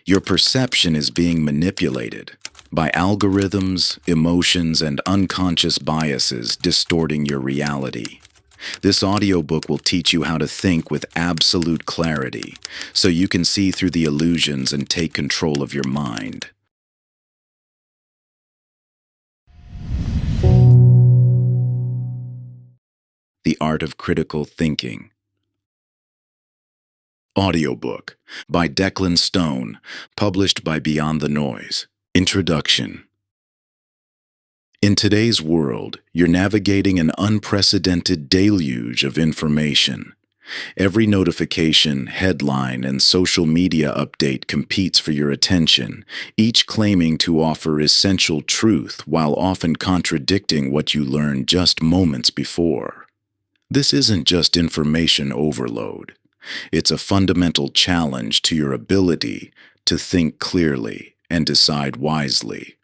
Your perception is being manipulated by algorithms, emotions, and unconscious biases distorting your reality. This audiobook will teach you how to think with absolute clarity so you can see through the illusions and take control of your mind. The Art of Critical Thinking. Audiobook by Declan Stone, published by Beyond the Noise. Introduction. In today's world, you're navigating an unprecedented deluge of information. Every notification, headline, and social media update competes for your attention, each claiming to offer essential truth while often contradicting what you learned just moments before. This isn't just information overload. It's a fundamental challenge to your ability to think clearly and decide wisely.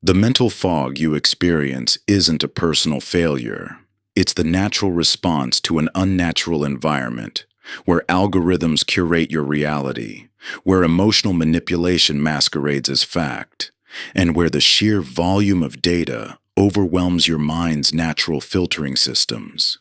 The mental fog you experience isn't a personal failure. It's the natural response to an unnatural environment, where algorithms curate your reality, where emotional manipulation masquerades as fact, and where the sheer volume of data overwhelms your mind's natural filtering systems.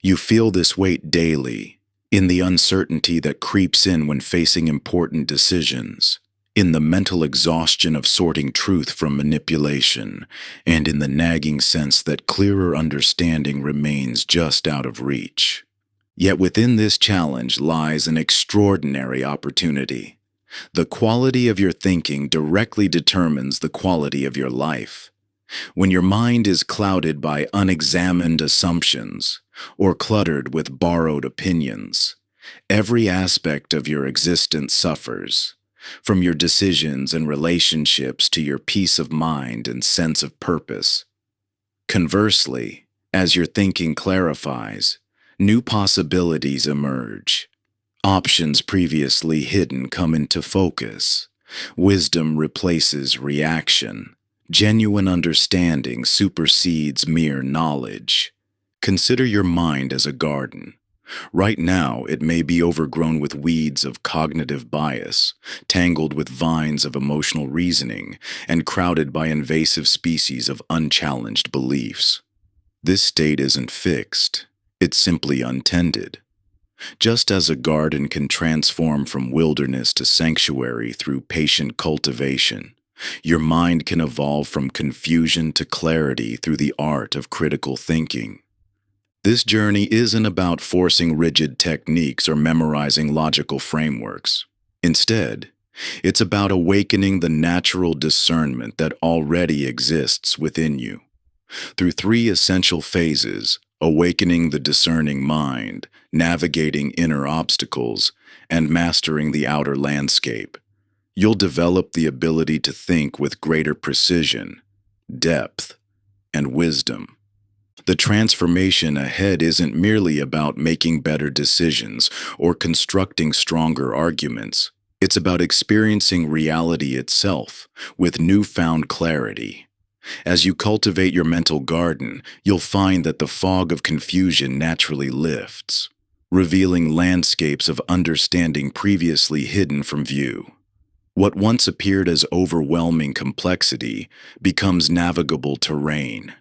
You feel this weight daily, in the uncertainty that creeps in when facing important decisions, in the mental exhaustion of sorting truth from manipulation, and in the nagging sense that clearer understanding remains just out of reach. Yet within this challenge lies an extraordinary opportunity. The quality of your thinking directly determines the quality of your life. When your mind is clouded by unexamined assumptions or cluttered with borrowed opinions, every aspect of your existence suffers, from your decisions and relationships to your peace of mind and sense of purpose. Conversely, as your thinking clarifies, new possibilities emerge. Options previously hidden come into focus. Wisdom replaces reaction. Genuine understanding supersedes mere knowledge. Consider your mind as a garden. Right now, it may be overgrown with weeds of cognitive bias, tangled with vines of emotional reasoning, and crowded by invasive species of unchallenged beliefs. This state isn't fixed. It's simply untended. Just as a garden can transform from wilderness to sanctuary through patient cultivation, your mind can evolve from confusion to clarity through the art of critical thinking. This journey isn't about forcing rigid techniques or memorizing logical frameworks. Instead, it's about awakening the natural discernment that already exists within you. Through three essential phases: awakening the discerning mind, navigating inner obstacles, and mastering the outer landscape, you'll develop the ability to think with greater precision, depth, and wisdom. The transformation ahead isn't merely about making better decisions or constructing stronger arguments. It's about experiencing reality itself with newfound clarity. As you cultivate your mental garden, you'll find that the fog of confusion naturally lifts, revealing landscapes of understanding previously hidden from view. What once appeared as overwhelming complexity becomes navigable terrain.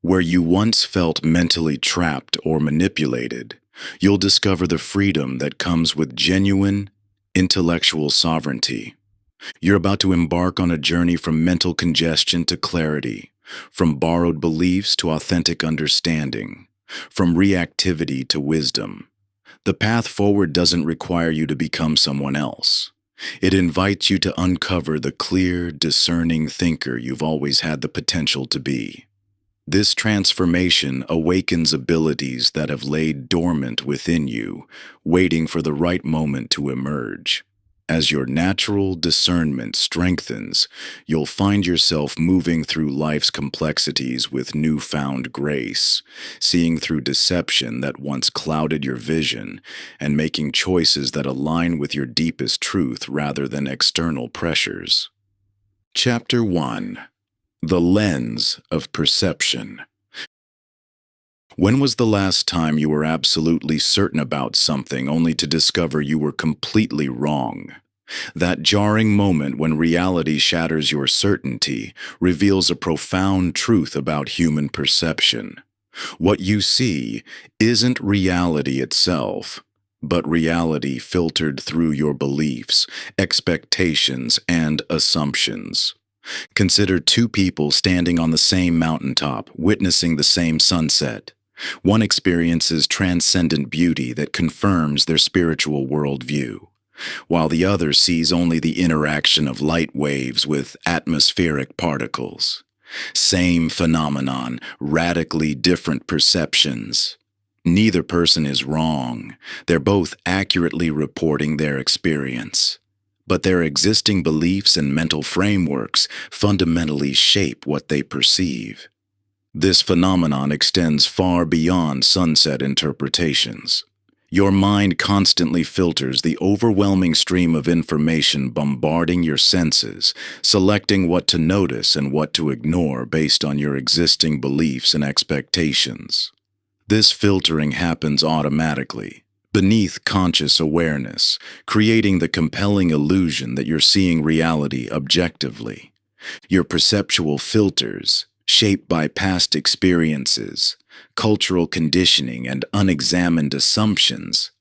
Where you once felt mentally trapped or manipulated, you'll discover the freedom that comes with genuine, intellectual sovereignty. You're about to embark on a journey from mental congestion to clarity, from borrowed beliefs to authentic understanding, from reactivity to wisdom. The path forward doesn't require you to become someone else. It invites you to uncover the clear, discerning thinker you've always had the potential to be. This transformation awakens abilities that have laid dormant within you, waiting for the right moment to emerge. As your natural discernment strengthens, you'll find yourself moving through life's complexities with newfound grace, seeing through deception that once clouded your vision, and making choices that align with your deepest truth rather than external pressures. Chapter 1. The Lens of Perception. When was the last time you were absolutely certain about something only to discover you were completely wrong? That jarring moment when reality shatters your certainty reveals a profound truth about human perception. What you see isn't reality itself, but reality filtered through your beliefs, expectations, and assumptions. Consider two people standing on the same mountaintop, witnessing the same sunset. One experiences transcendent beauty that confirms their spiritual worldview, while the other sees only the interaction of light waves with atmospheric particles. Same phenomenon, radically different perceptions. Neither person is wrong. They're both accurately reporting their experience. But their existing beliefs and mental frameworks fundamentally shape what they perceive. This phenomenon extends far beyond sunset interpretations. Your mind constantly filters the overwhelming stream of information bombarding your senses, selecting what to notice and what to ignore based on your existing beliefs and expectations. This filtering happens automatically, beneath conscious awareness, creating the compelling illusion that you're seeing reality objectively. Your perceptual filters, shaped by past experiences, cultural conditioning, and unexamined assumptions,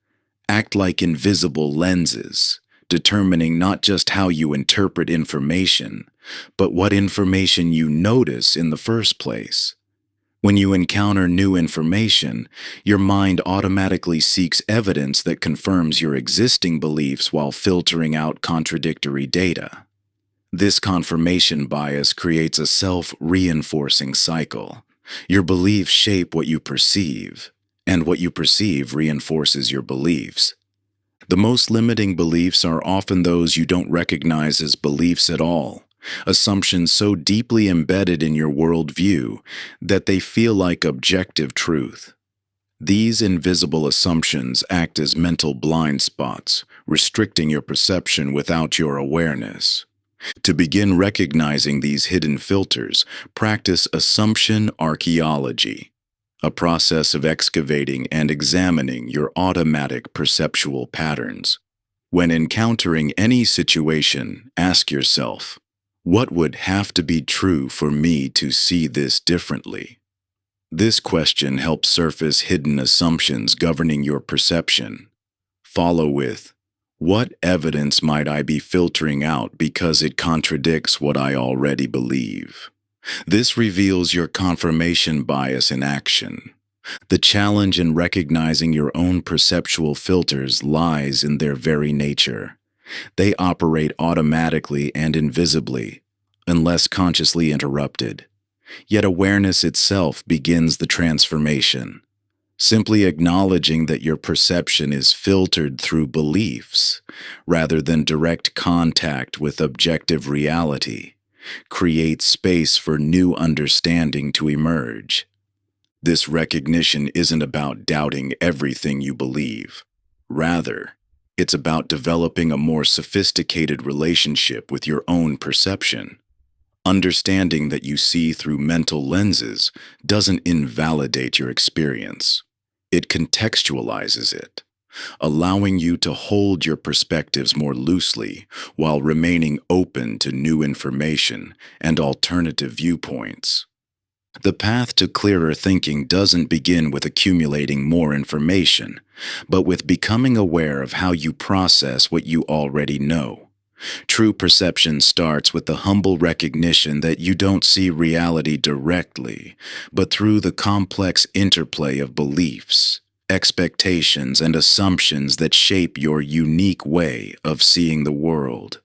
act like invisible lenses, determining not just how you interpret information, but what information you notice in the first place. When you encounter new information, your mind automatically seeks evidence that confirms your existing beliefs while filtering out contradictory data. This confirmation bias creates a self-reinforcing cycle. Your beliefs shape what you perceive, and what you perceive reinforces your beliefs. The most limiting beliefs are often those you don't recognize as beliefs at all, assumptions so deeply embedded in your worldview that they feel like objective truth. These invisible assumptions act as mental blind spots, restricting your perception without your awareness. To begin recognizing these hidden filters, practice assumption archaeology, a process of excavating and examining your automatic perceptual patterns. When encountering any situation, ask yourself, what would have to be true for me to see this differently? This question helps surface hidden assumptions governing your perception. Follow with, what evidence might I be filtering out because it contradicts what I already believe? This reveals your confirmation bias in action. The challenge in recognizing your own perceptual filters lies in their very nature. They operate automatically and invisibly, unless consciously interrupted. Yet awareness itself begins the transformation. Simply acknowledging that your perception is filtered through beliefs, rather than direct contact with objective reality, creates space for new understanding to emerge. This recognition isn't about doubting everything you believe. Rather, it's about developing a more sophisticated relationship with your own perception. Understanding that you see through mental lenses doesn't invalidate your experience. It contextualizes it, allowing you to hold your perspectives more loosely while remaining open to new information and alternative viewpoints. The path to clearer thinking doesn't begin with accumulating more information, but with becoming aware of how you process what you already know. True perception starts with the humble recognition that you don't see reality directly, but through the complex interplay of beliefs, expectations, and assumptions that shape your unique way of seeing the world.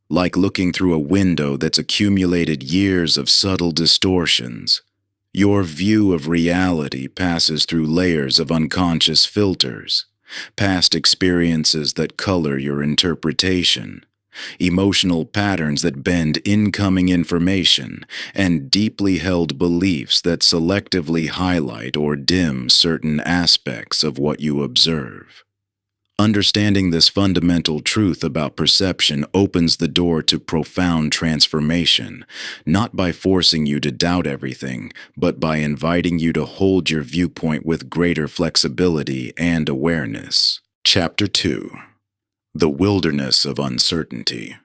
Like looking through a window that's accumulated years of subtle distortions, your view of reality passes through layers of unconscious filters, past experiences that color your interpretation, emotional patterns that bend incoming information, and deeply held beliefs that selectively highlight or dim certain aspects of what you observe. Understanding this fundamental truth about perception opens the door to profound transformation, not by forcing you to doubt everything, but by inviting you to hold your viewpoint with greater flexibility and awareness. Chapter 2. The wilderness of uncertainty.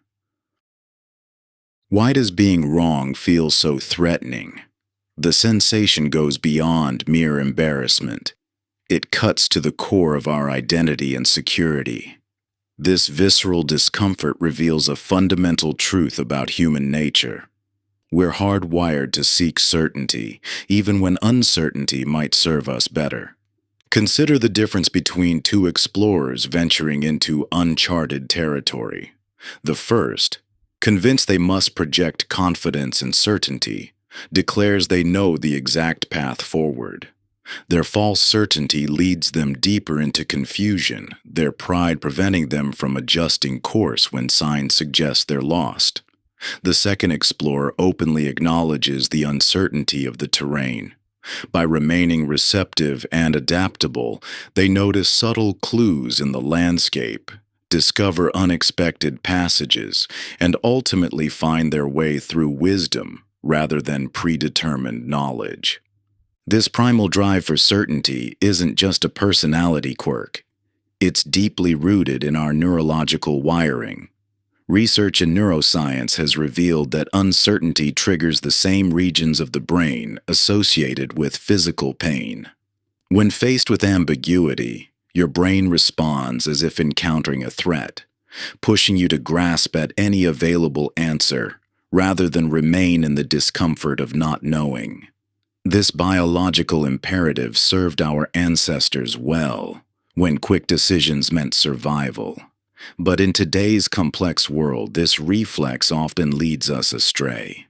Why does being wrong feel so threatening? The sensation goes beyond mere embarrassment. It cuts to the core of our identity and security. This visceral discomfort reveals a fundamental truth about human nature. We're hardwired to seek certainty, even when uncertainty might serve us better. Consider the difference between two explorers venturing into uncharted territory. The first, convinced they must project confidence and certainty, declares they know the exact path forward. Their false certainty leads them deeper into confusion, their pride preventing them from adjusting course when signs suggest they're lost. The second explorer openly acknowledges the uncertainty of the terrain. By remaining receptive and adaptable, they notice subtle clues in the landscape, discover unexpected passages, and ultimately find their way through wisdom rather than predetermined knowledge. This primal drive for certainty isn't just a personality quirk. It's deeply rooted in our neurological wiring. Research in neuroscience has revealed that uncertainty triggers the same regions of the brain associated with physical pain. When faced with ambiguity, your brain responds as if encountering a threat, pushing you to grasp at any available answer rather than remain in the discomfort of not knowing. This biological imperative served our ancestors well when quick decisions meant survival. But in today's complex world, this reflex often leads us astray.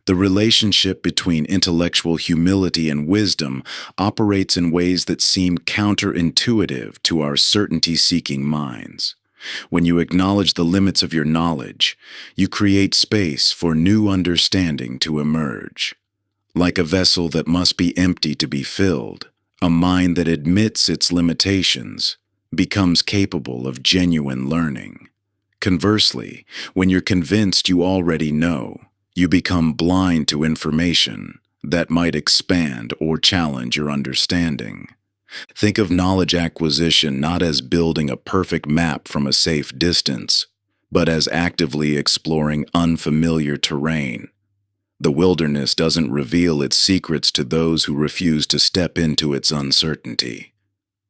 The relationship between intellectual humility and wisdom operates in ways that seem counterintuitive to our certainty-seeking minds. When you acknowledge the limits of your knowledge, you create space for new understanding to emerge. Like a vessel that must be empty to be filled, a mind that admits its limitations becomes capable of genuine learning. Conversely, when you're convinced you already know, you become blind to information that might expand or challenge your understanding. Think of knowledge acquisition not as building a perfect map from a safe distance, but as actively exploring unfamiliar terrain. The wilderness doesn't reveal its secrets to those who refuse to step into its uncertainty.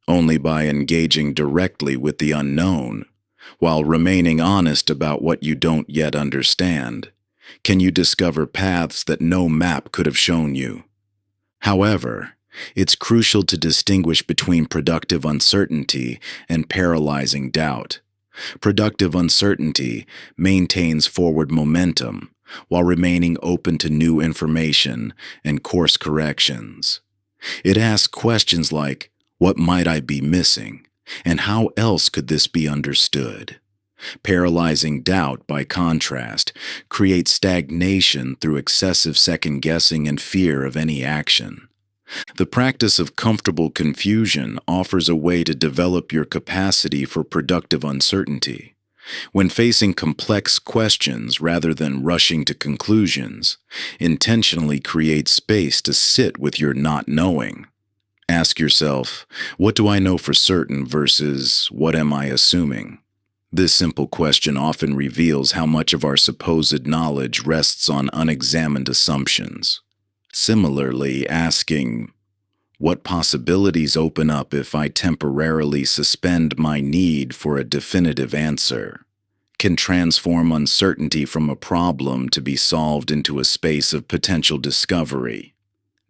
Only by engaging directly with the unknown, while remaining honest about what you don't yet understand, can you discover paths that no map could have shown you. However, it's crucial to distinguish between productive uncertainty and paralyzing doubt. Productive uncertainty maintains forward momentum while remaining open to new information and course corrections. It asks questions like, what might I be missing? And how else could this be understood? Paralyzing doubt, by contrast, creates stagnation through excessive second-guessing and fear of any action. The practice of comfortable confusion offers a way to develop your capacity for productive uncertainty. When facing complex questions rather than rushing to conclusions, intentionally create space to sit with your not knowing. Ask yourself, what do I know for certain versus what am I assuming? This simple question often reveals how much of our supposed knowledge rests on unexamined assumptions. Similarly, asking, what possibilities open up if I temporarily suspend my need for a definitive answer, can transform uncertainty from a problem to be solved into a space of potential discovery.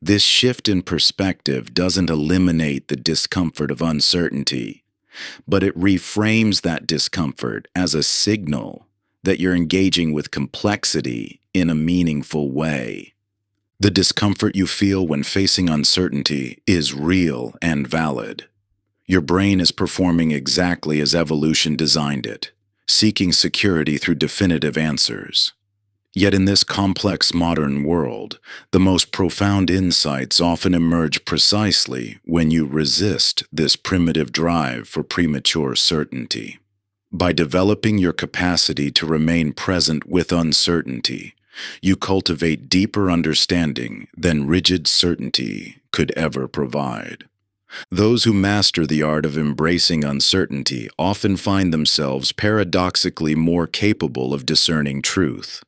This shift in perspective doesn't eliminate the discomfort of uncertainty, but it reframes that discomfort as a signal that you're engaging with complexity in a meaningful way. The discomfort you feel when facing uncertainty is real and valid. Your brain is performing exactly as evolution designed it, seeking security through definitive answers. Yet in this complex modern world, the most profound insights often emerge precisely when you resist this primitive drive for premature certainty. By developing your capacity to remain present with uncertainty, you cultivate deeper understanding than rigid certainty could ever provide. Those who master the art of embracing uncertainty often find themselves paradoxically more capable of discerning truth.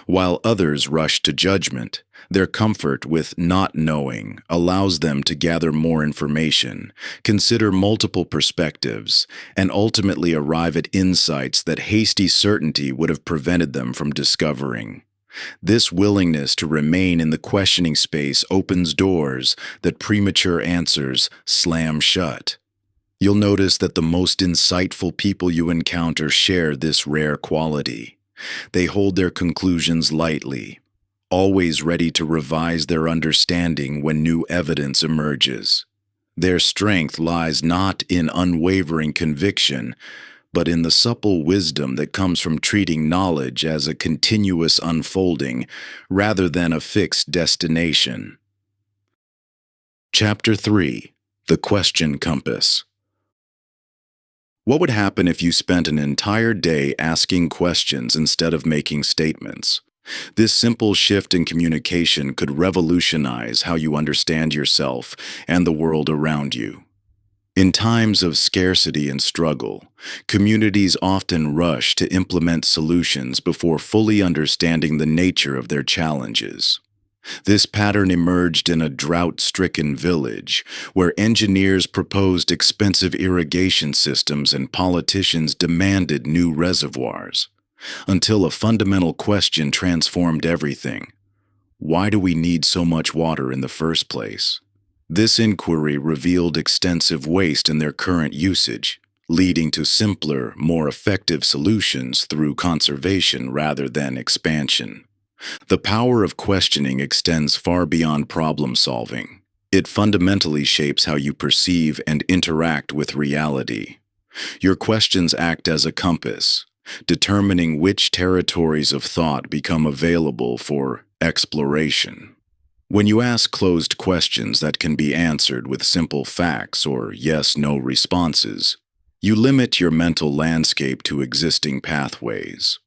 While others rush to judgment, their comfort with not knowing allows them to gather more information, consider multiple perspectives, and ultimately arrive at insights that hasty certainty would have prevented them from discovering. This willingness to remain in the questioning space opens doors that premature answers slam shut. You'll notice that the most insightful people you encounter share this rare quality. They hold their conclusions lightly, always ready to revise their understanding when new evidence emerges. Their strength lies not in unwavering conviction, but in the supple wisdom that comes from treating knowledge as a continuous unfolding rather than a fixed destination. Chapter 3: The Question Compass. What would happen if you spent an entire day asking questions instead of making statements? This simple shift in communication could revolutionize how you understand yourself and the world around you. In times of scarcity and struggle, communities often rush to implement solutions before fully understanding the nature of their challenges. This pattern emerged in a drought-stricken village, where engineers proposed expensive irrigation systems and politicians demanded new reservoirs, until a fundamental question transformed everything. Why do we need so much water in the first place? This inquiry revealed extensive waste in their current usage, leading to simpler, more effective solutions through conservation rather than expansion. The power of questioning extends far beyond problem solving. It fundamentally shapes how you perceive and interact with reality. Your questions act as a compass, determining which territories of thought become available for exploration. When you ask closed questions that can be answered with simple facts or yes-no responses, you limit your mental landscape to existing pathways.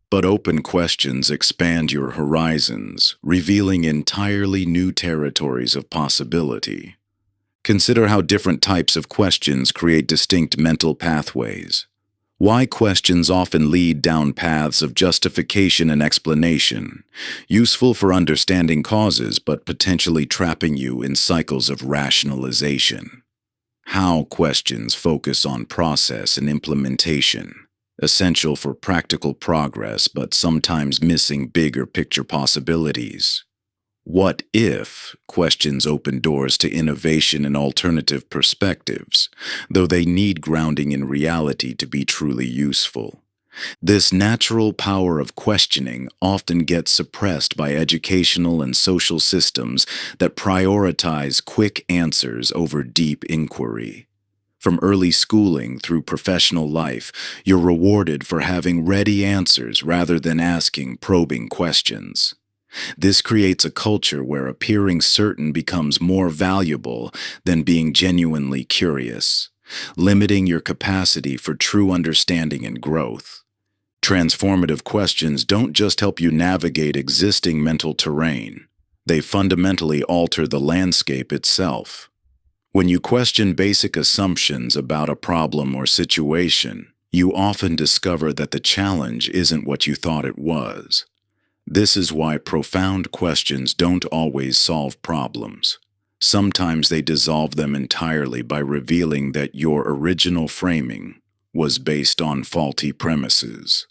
But open questions expand your horizons, revealing entirely new territories of possibility. Consider how different types of questions create distinct mental pathways. Why questions often lead down paths of justification and explanation, useful for understanding causes but potentially trapping you in cycles of rationalization. How questions focus on process and implementation, essential for practical progress but sometimes missing bigger picture possibilities. What if questions open doors to innovation and alternative perspectives, though they need grounding in reality to be truly useful? This natural power of questioning often gets suppressed by educational and social systems that prioritize quick answers over deep inquiry. From early schooling through professional life, you're rewarded for having ready answers rather than asking probing questions. This creates a culture where appearing certain becomes more valuable than being genuinely curious, limiting your capacity for true understanding and growth. Transformative questions don't just help you navigate existing mental terrain, they fundamentally alter the landscape itself. When you question basic assumptions about a problem or situation, you often discover that the challenge isn't what you thought it was. This is why profound questions don't always solve problems. Sometimes they dissolve them entirely by revealing that your original framing was based on faulty premises.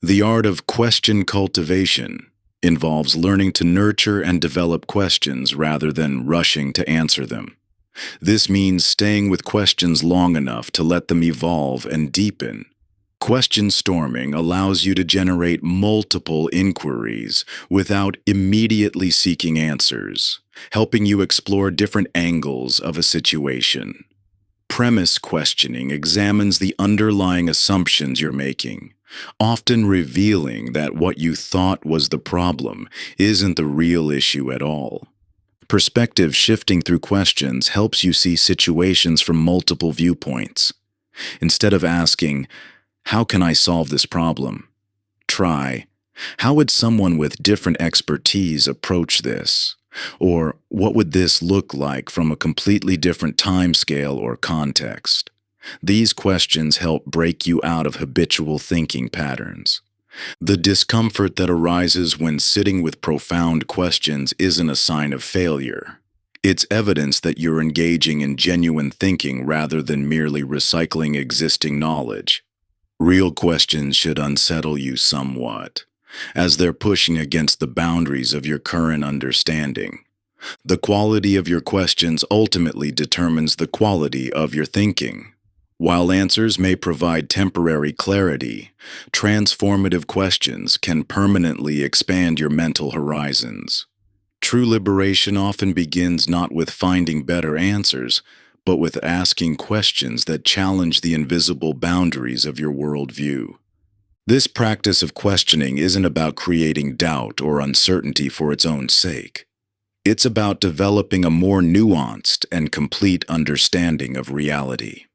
The art of question cultivation involves learning to nurture and develop questions rather than rushing to answer them. This means staying with questions long enough to let them evolve and deepen. Question storming allows you to generate multiple inquiries without immediately seeking answers, helping you explore different angles of a situation. Premise questioning examines the underlying assumptions you're making, often revealing that what you thought was the problem isn't the real issue at all. Perspective shifting through questions helps you see situations from multiple viewpoints. Instead of asking, "How can I solve this problem?" try, "How would someone with different expertise approach this?" Or what would this look like from a completely different time scale or context? These questions help break you out of habitual thinking patterns. The discomfort that arises when sitting with profound questions isn't a sign of failure. It's evidence that you're engaging in genuine thinking rather than merely recycling existing knowledge. Real questions should unsettle you somewhat, as they're pushing against the boundaries of your current understanding. The quality of your questions ultimately determines the quality of your thinking. While answers may provide temporary clarity, transformative questions can permanently expand your mental horizons. True liberation often begins not with finding better answers, but with asking questions that challenge the invisible boundaries of your worldview. This practice of questioning isn't about creating doubt or uncertainty for its own sake. It's about developing a more nuanced and complete understanding of reality.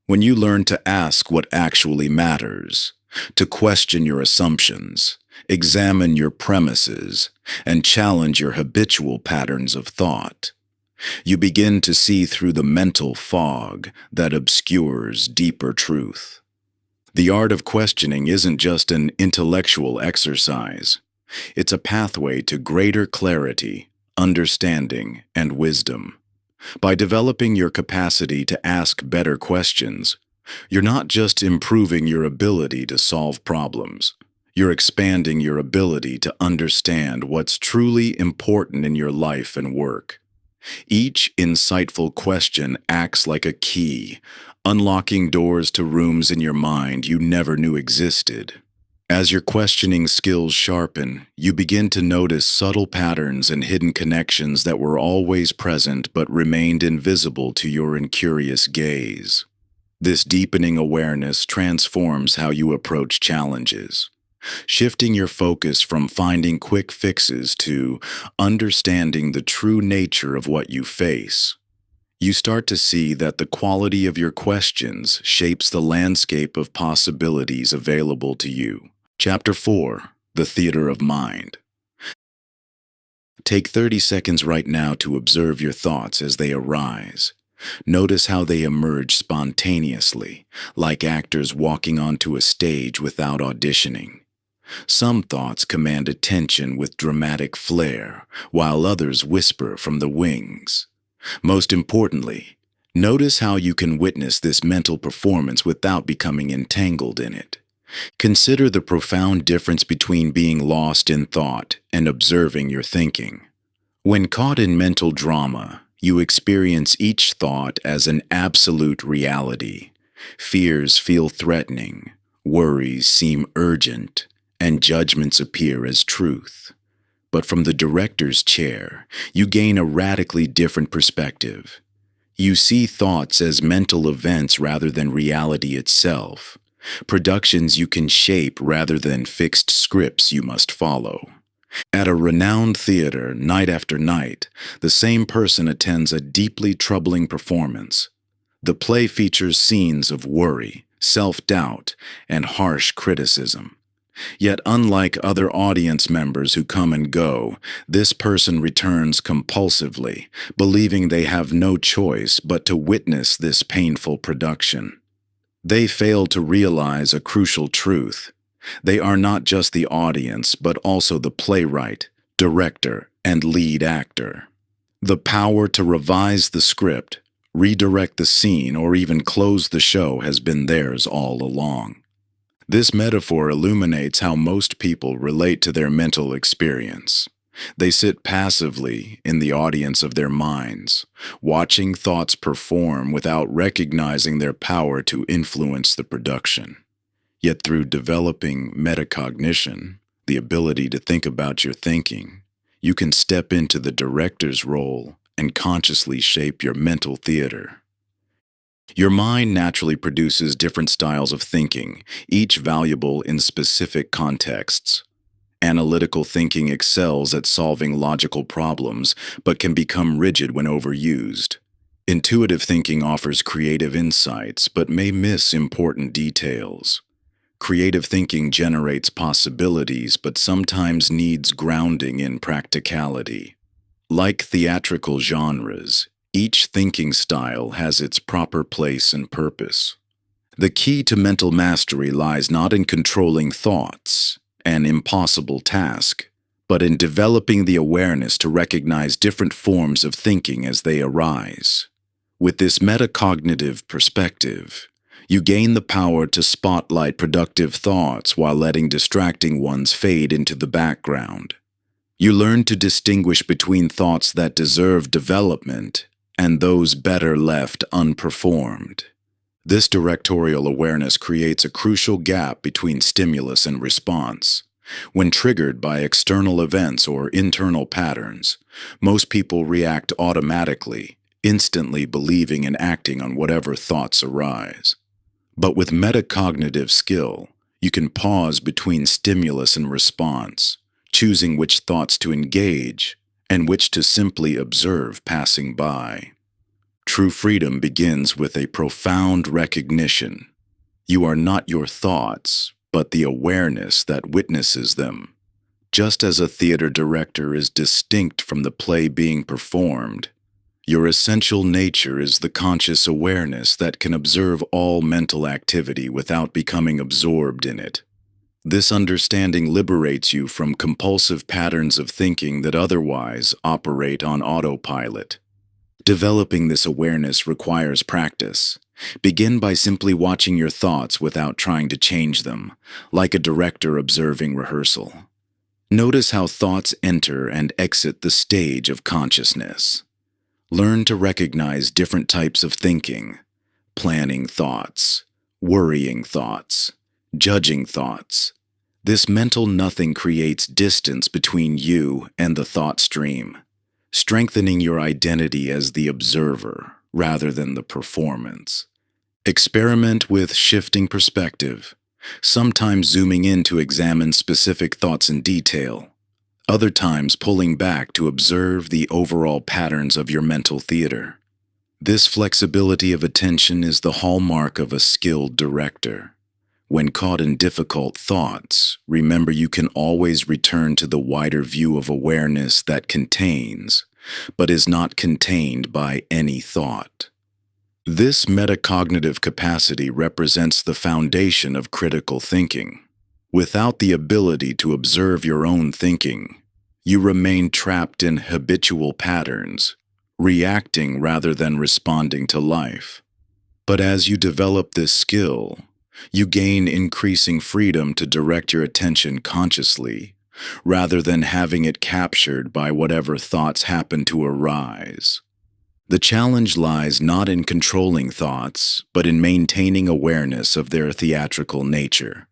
When you learn to ask what actually matters, to question your assumptions, examine your premises, and challenge your habitual patterns of thought, you begin to see through the mental fog that obscures deeper truth. The art of questioning isn't just an intellectual exercise. It's a pathway to greater clarity, understanding, and wisdom. By developing your capacity to ask better questions, you're not just improving your ability to solve problems. You're expanding your ability to understand what's truly important in your life and work. Each insightful question acts like a key, unlocking doors to rooms in your mind you never knew existed. As your questioning skills sharpen, you begin to notice subtle patterns and hidden connections that were always present but remained invisible to your incurious gaze. This deepening awareness transforms how you approach challenges, shifting your focus from finding quick fixes to understanding the true nature of what you face. You start to see that the quality of your questions shapes the landscape of possibilities available to you. Chapter 4, The Theater of Mind. Take 30 seconds right now to observe your thoughts as they arise. Notice how they emerge spontaneously, like actors walking onto a stage without auditioning. Some thoughts command attention with dramatic flair, while others whisper from the wings. Most importantly, notice how you can witness this mental performance without becoming entangled in it. Consider the profound difference between being lost in thought and observing your thinking. When caught in mental drama, you experience each thought as an absolute reality. Fears feel threatening, worries seem urgent, and judgments appear as truth. But from the director's chair, you gain a radically different perspective. You see thoughts as mental events rather than reality itself, productions you can shape rather than fixed scripts you must follow. At a renowned theater, night after night, the same person attends a deeply troubling performance. The play features scenes of worry, self-doubt, and harsh criticism. Yet unlike other audience members who come and go, this person returns compulsively, believing they have no choice but to witness this painful production. They fail to realize a crucial truth. They are not just the audience, but also the playwright, director, and lead actor. The power to revise the script, redirect the scene, or even close the show has been theirs all along. This metaphor illuminates how most people relate to their mental experience. They sit passively in the audience of their minds, watching thoughts perform without recognizing their power to influence the production. Yet through developing metacognition, the ability to think about your thinking, you can step into the director's role and consciously shape your mental theater. Your mind naturally produces different styles of thinking, each valuable in specific contexts. Analytical thinking excels at solving logical problems, but can become rigid when overused. Intuitive thinking offers creative insights, but may miss important details. Creative thinking generates possibilities, but sometimes needs grounding in practicality. Like theatrical genres, each thinking style has its proper place and purpose. The key to mental mastery lies not in controlling thoughts, an impossible task, but in developing the awareness to recognize different forms of thinking as they arise. With this metacognitive perspective, you gain the power to spotlight productive thoughts while letting distracting ones fade into the background. You learn to distinguish between thoughts that deserve development and those better left unperformed. This directorial awareness creates a crucial gap between stimulus and response. When triggered by external events or internal patterns, most people react automatically, instantly believing and acting on whatever thoughts arise. But with metacognitive skill, you can pause between stimulus and response, choosing which thoughts to engage and which to simply observe passing by. True freedom begins with a profound recognition. You are not your thoughts, but the awareness that witnesses them. Just as a theater director is distinct from the play being performed, your essential nature is the conscious awareness that can observe all mental activity without becoming absorbed in it. This understanding liberates you from compulsive patterns of thinking that otherwise operate on autopilot. Developing this awareness requires practice. Begin by simply watching your thoughts without trying to change them, like a director observing rehearsal. Notice how thoughts enter and exit the stage of consciousness. Learn to recognize different types of thinking: planning thoughts, worrying thoughts, judging thoughts. This mental nothing creates distance between you and the thought stream, strengthening your identity as the observer rather than the performance. Experiment with shifting perspective, sometimes zooming in to examine specific thoughts in detail, other times pulling back to observe the overall patterns of your mental theater. This flexibility of attention is the hallmark of a skilled director. When caught in difficult thoughts, remember you can always return to the wider view of awareness that contains, but is not contained by any thought. This metacognitive capacity represents the foundation of critical thinking. Without the ability to observe your own thinking, you remain trapped in habitual patterns, reacting rather than responding to life. But as you develop this skill, you gain increasing freedom to direct your attention consciously, rather than having it captured by whatever thoughts happen to arise. The challenge lies not in controlling thoughts, but in maintaining awareness of their theatrical nature.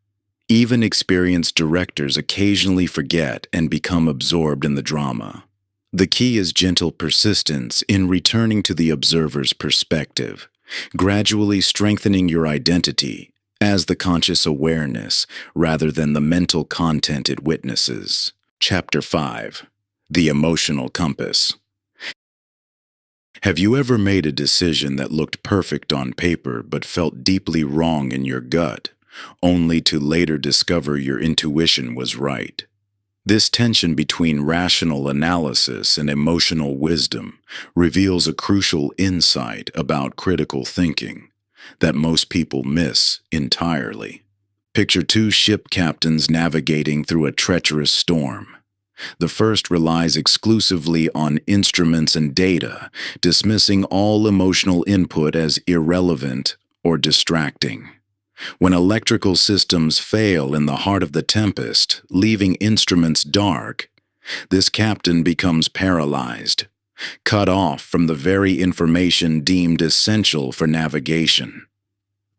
Even experienced directors occasionally forget and become absorbed in the drama. The key is gentle persistence in returning to the observer's perspective, gradually strengthening your identity as the conscious awareness rather than the mental content it witnesses. Chapter 5. The Emotional Compass. Have you ever made a decision that looked perfect on paper but felt deeply wrong in your gut, only to later discover your intuition was right? This tension between rational analysis and emotional wisdom reveals a crucial insight about critical thinking that most people miss entirely. Picture two ship captains navigating through a treacherous storm. The first relies exclusively on instruments and data, dismissing all emotional input as irrelevant or distracting. When electrical systems fail in the heart of the tempest, leaving instruments dark, this captain becomes paralyzed, cut off from the very information deemed essential for navigation.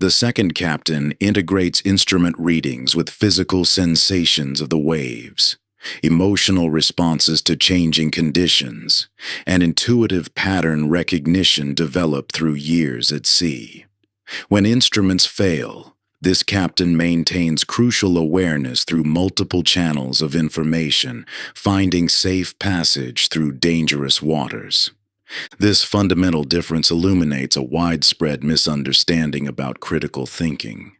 The second captain integrates instrument readings with physical sensations of the waves, emotional responses to changing conditions, and intuitive pattern recognition developed through years at sea. When instruments fail, this captain maintains crucial awareness through multiple channels of information, finding safe passage through dangerous waters. This fundamental difference illuminates a widespread misunderstanding about critical thinking.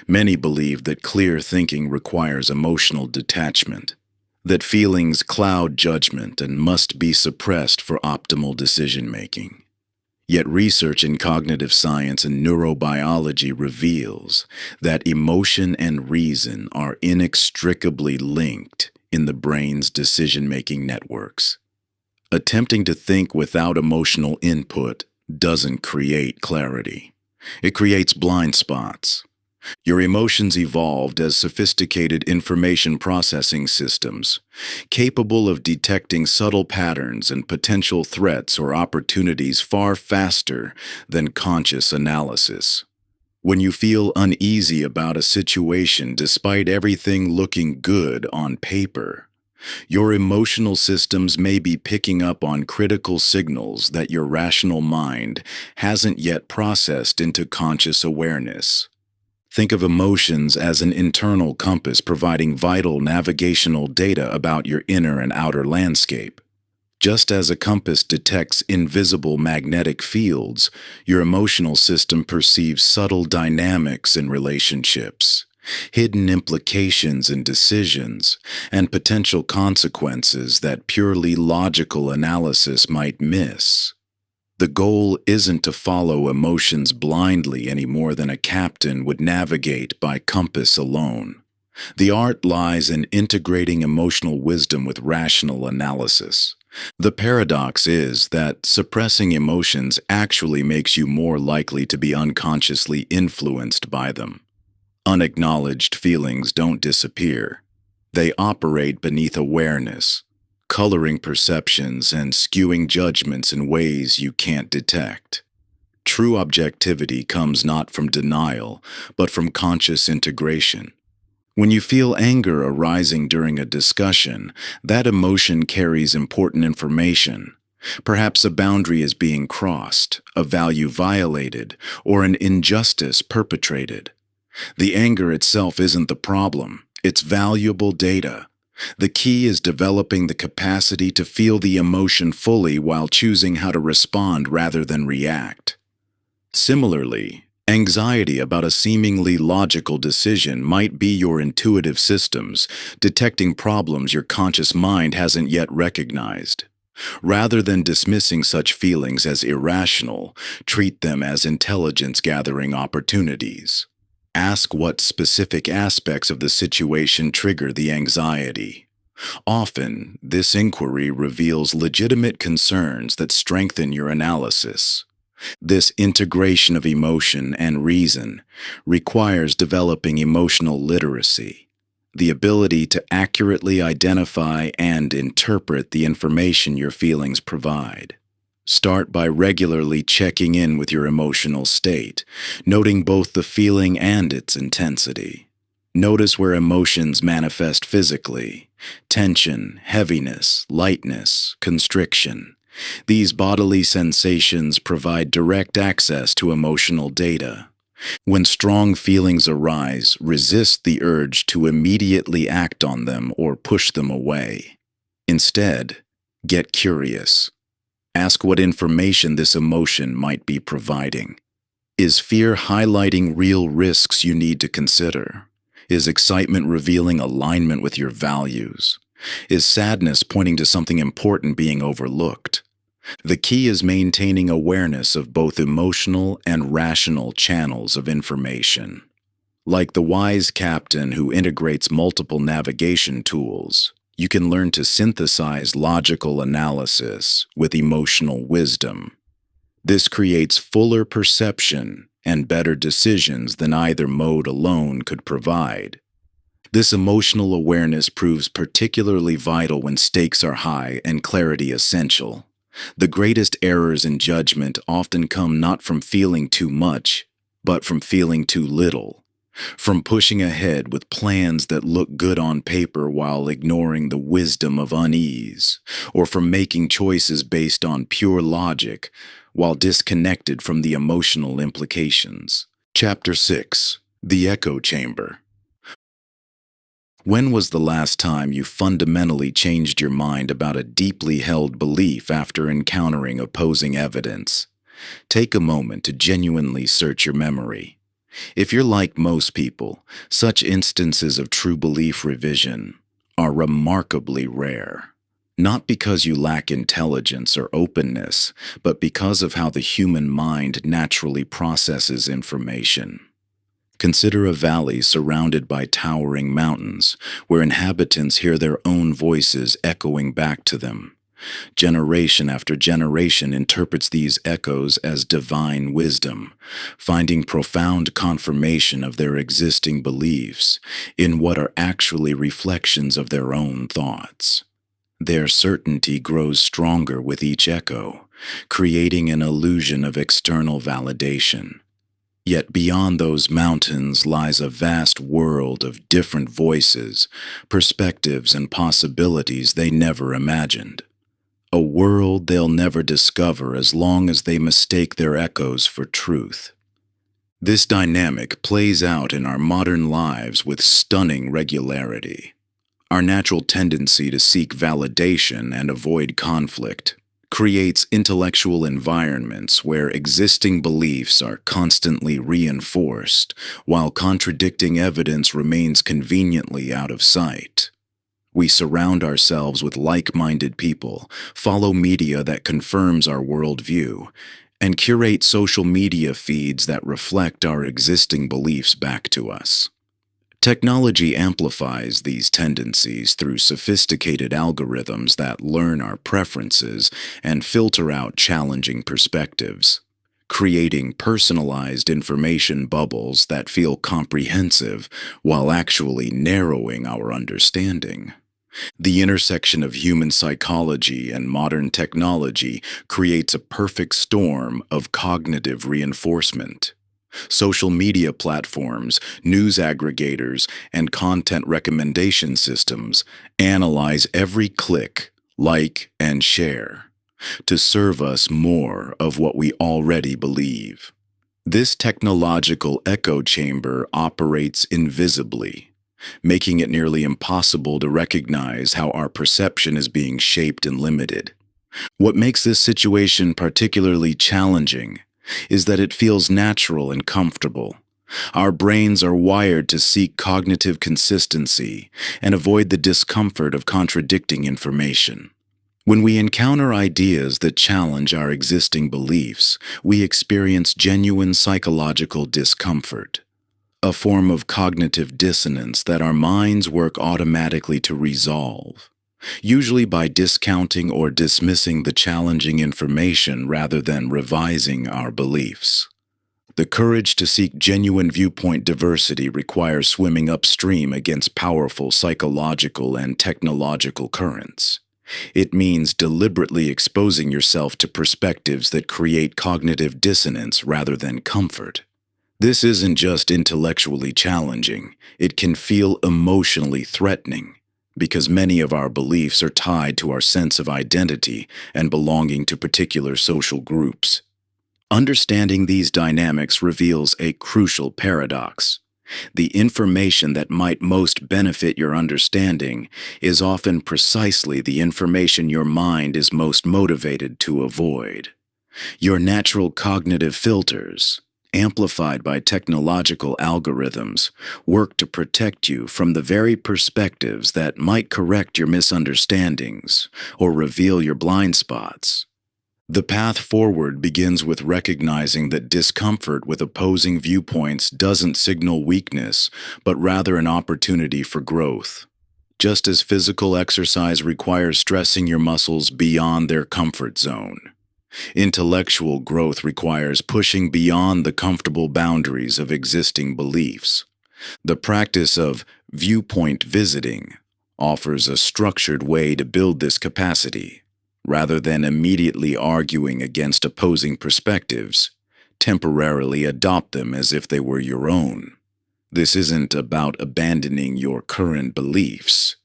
Many believe that clear thinking requires emotional detachment. that feelings cloud judgment and must be suppressed for optimal decision-making. Yet research in cognitive science and neurobiology reveals that emotion and reason are inextricably linked in the brain's decision-making networks. Attempting to think without emotional input doesn't create clarity. It creates blind spots. Your emotions evolved as sophisticated information processing systems, capable of detecting subtle patterns and potential threats or opportunities far faster than conscious analysis. When you feel uneasy about a situation despite everything looking good on paper, your emotional systems may be picking up on critical signals that your rational mind hasn't yet processed into conscious awareness. Think of emotions as an internal compass providing vital navigational data about your inner and outer landscape. Just as a compass detects invisible magnetic fields, your emotional system perceives subtle dynamics in relationships, hidden implications in decisions, and potential consequences that purely logical analysis might miss. The goal isn't to follow emotions blindly any more than a captain would navigate by compass alone. The art lies in integrating emotional wisdom with rational analysis. The paradox is that suppressing emotions actually makes you more likely to be unconsciously influenced by them. Unacknowledged feelings don't disappear. They operate beneath awareness, coloring perceptions and skewing judgments in ways you can't detect. True objectivity comes not from denial, but from conscious integration. When you feel anger arising during a discussion, that emotion carries important information. Perhaps a boundary is being crossed, a value violated, or an injustice perpetrated. The anger itself isn't the problem, it's valuable data. The key is developing the capacity to feel the emotion fully while choosing how to respond rather than react. Similarly, anxiety about a seemingly logical decision might be your intuitive systems detecting problems your conscious mind hasn't yet recognized. Rather than dismissing such feelings as irrational, treat them as intelligence-gathering opportunities. Ask what specific aspects of the situation trigger the anxiety. Often, this inquiry reveals legitimate concerns that strengthen your analysis. This integration of emotion and reason requires developing emotional literacy, the ability to accurately identify and interpret the information your feelings provide. Start by regularly checking in with your emotional state, noting both the feeling and its intensity. Notice where emotions manifest physically: tension, heaviness, lightness, constriction. These bodily sensations provide direct access to emotional data. When strong feelings arise, resist the urge to immediately act on them or push them away. Instead, get curious. Ask what information this emotion might be providing. Is fear highlighting real risks you need to consider? Is excitement revealing alignment with your values? Is sadness pointing to something important being overlooked? The key is maintaining awareness of both emotional and rational channels of information. Like the wise captain who integrates multiple navigation tools, you can learn to synthesize logical analysis with emotional wisdom. This creates fuller perception and better decisions than either mode alone could provide. This emotional awareness proves particularly vital when stakes are high and clarity essential. The greatest errors in judgment often come not from feeling too much, but from feeling too little. From pushing ahead with plans that look good on paper while ignoring the wisdom of unease, or from making choices based on pure logic while disconnected from the emotional implications. Chapter 6: The Echo Chamber. When was the last time you fundamentally changed your mind about a deeply held belief after encountering opposing evidence? Take a moment to genuinely search your memory. If you're like most people, such instances of true belief revision are remarkably rare. Not because you lack intelligence or openness, but because of how the human mind naturally processes information. Consider a valley surrounded by towering mountains, where inhabitants hear their own voices echoing back to them. Generation after generation interprets these echoes as divine wisdom, finding profound confirmation of their existing beliefs in what are actually reflections of their own thoughts. Their certainty grows stronger with each echo, creating an illusion of external validation. Yet beyond those mountains lies a vast world of different voices, perspectives, and possibilities they never imagined. A world they'll never discover as long as they mistake their echoes for truth. This dynamic plays out in our modern lives with stunning regularity. Our natural tendency to seek validation and avoid conflict creates intellectual environments where existing beliefs are constantly reinforced, while contradicting evidence remains conveniently out of sight. We surround ourselves with like-minded people, follow media that confirms our worldview, and curate social media feeds that reflect our existing beliefs back to us. Technology amplifies these tendencies through sophisticated algorithms that learn our preferences and filter out challenging perspectives, creating personalized information bubbles that feel comprehensive while actually narrowing our understanding. The intersection of human psychology and modern technology creates a perfect storm of cognitive reinforcement. Social media platforms, news aggregators, and content recommendation systems analyze every click, like, and share to serve us more of what we already believe. This technological echo chamber operates invisibly, making it nearly impossible to recognize how our perception is being shaped and limited. What makes this situation particularly challenging is that it feels natural and comfortable. Our brains are wired to seek cognitive consistency and avoid the discomfort of contradicting information. When we encounter ideas that challenge our existing beliefs, we experience genuine psychological discomfort, a form of cognitive dissonance that our minds work automatically to resolve, usually by discounting or dismissing the challenging information rather than revising our beliefs. The courage to seek genuine viewpoint diversity requires swimming upstream against powerful psychological and technological currents. It means deliberately exposing yourself to perspectives that create cognitive dissonance rather than comfort. This isn't just intellectually challenging, it can feel emotionally threatening, because many of our beliefs are tied to our sense of identity and belonging to particular social groups. Understanding these dynamics reveals a crucial paradox. The information that might most benefit your understanding is often precisely the information your mind is most motivated to avoid. Your natural cognitive filters, amplified by technological algorithms, work to protect you from the very perspectives that might correct your misunderstandings or reveal your blind spots. The path forward begins with recognizing that discomfort with opposing viewpoints doesn't signal weakness, but rather an opportunity for growth. Just as physical exercise requires stressing your muscles beyond their comfort zone, intellectual growth requires pushing beyond the comfortable boundaries of existing beliefs. The practice of viewpoint visiting offers a structured way to build this capacity. Rather than immediately arguing against opposing perspectives, temporarily adopt them as if they were your own. This isn't about abandoning your current beliefs,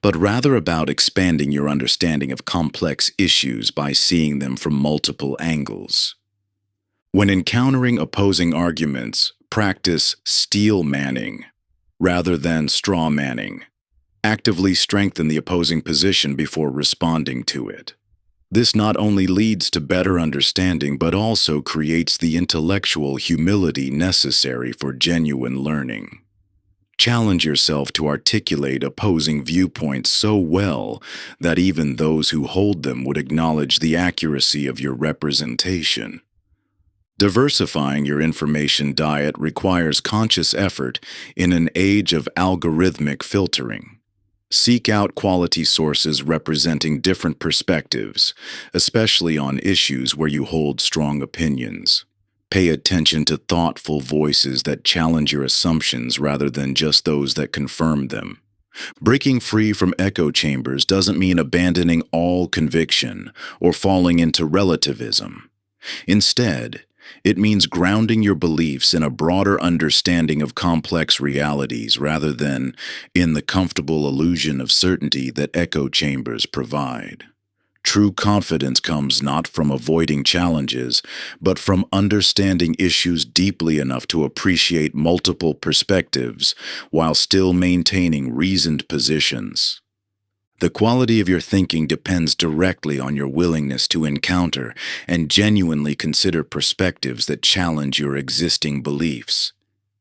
but rather about expanding your understanding of complex issues by seeing them from multiple angles. When encountering opposing arguments, practice steel manning rather than straw manning. Actively strengthen the opposing position before responding to it. This not only leads to better understanding but also creates the intellectual humility necessary for genuine learning. Challenge yourself to articulate opposing viewpoints so well that even those who hold them would acknowledge the accuracy of your representation. Diversifying your information diet requires conscious effort in an age of algorithmic filtering. Seek out quality sources representing different perspectives, especially on issues where you hold strong opinions. Pay attention to thoughtful voices that challenge your assumptions rather than just those that confirm them. Breaking free from echo chambers doesn't mean abandoning all conviction or falling into relativism. Instead, it means grounding your beliefs in a broader understanding of complex realities rather than in the comfortable illusion of certainty that echo chambers provide. True confidence comes not from avoiding challenges, but from understanding issues deeply enough to appreciate multiple perspectives while still maintaining reasoned positions. The quality of your thinking depends directly on your willingness to encounter and genuinely consider perspectives that challenge your existing beliefs.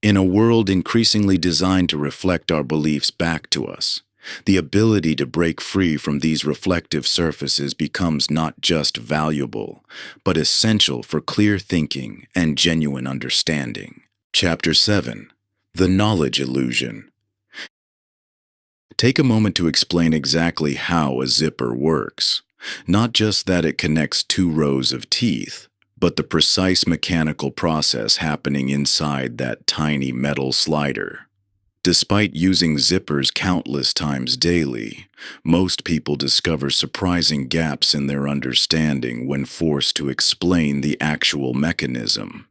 In a world increasingly designed to reflect our beliefs back to us, the ability to break free from these reflective surfaces becomes not just valuable, but essential for clear thinking and genuine understanding. Chapter 7. The Knowledge Illusion. Take a moment to explain exactly how a zipper works. Not just that it connects two rows of teeth, but the precise mechanical process happening inside that tiny metal slider. Despite using zippers countless times daily, most people discover surprising gaps in their understanding when forced to explain the actual mechanism.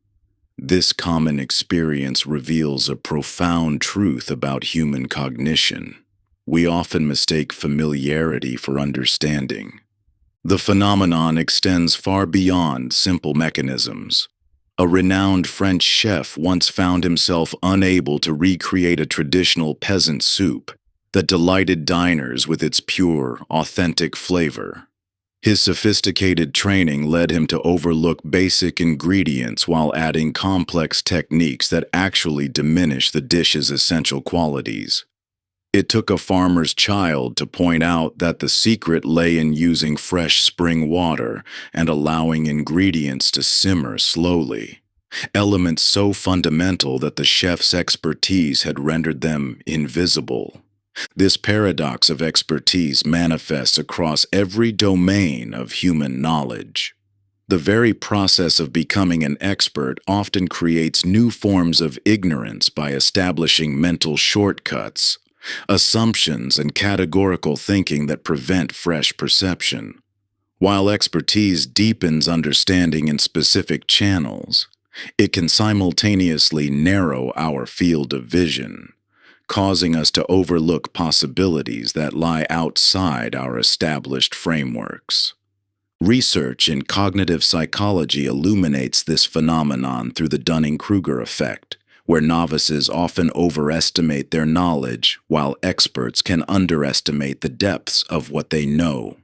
This common experience reveals a profound truth about human cognition. We often mistake familiarity for understanding. The phenomenon extends far beyond simple mechanisms. A renowned French chef once found himself unable to recreate a traditional peasant soup that delighted diners with its pure, authentic flavor. His sophisticated training led him to overlook basic ingredients while adding complex techniques that actually diminish the dish's essential qualities. It took a farmer's child to point out that the secret lay in using fresh spring water and allowing ingredients to simmer slowly, elements so fundamental that the chef's expertise had rendered them invisible. This paradox of expertise manifests across every domain of human knowledge. The very process of becoming an expert often creates new forms of ignorance by establishing mental shortcuts, assumptions, and categorical thinking that prevent fresh perception. While expertise deepens understanding in specific channels, it can simultaneously narrow our field of vision, causing us to overlook possibilities that lie outside our established frameworks. Research in cognitive psychology illuminates this phenomenon through the Dunning-Kruger effect, where novices often overestimate their knowledge while experts can underestimate the depths of what they know.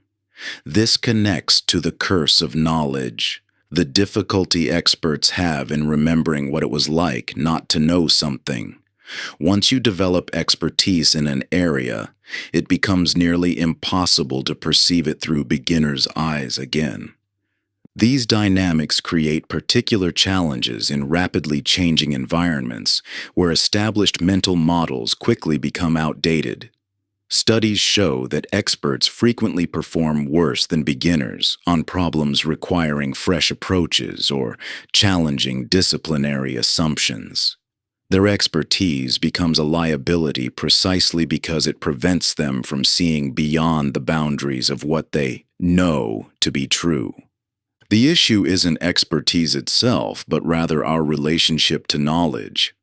This connects to the curse of knowledge, the difficulty experts have in remembering what it was like not to know something. Once you develop expertise in an area, it becomes nearly impossible to perceive it through beginners' eyes again. These dynamics create particular challenges in rapidly changing environments where established mental models quickly become outdated. Studies show that experts frequently perform worse than beginners on problems requiring fresh approaches or challenging disciplinary assumptions. Their expertise becomes a liability precisely because it prevents them from seeing beyond the boundaries of what they know to be true. The issue isn't expertise itself, but rather our relationship to knowledge.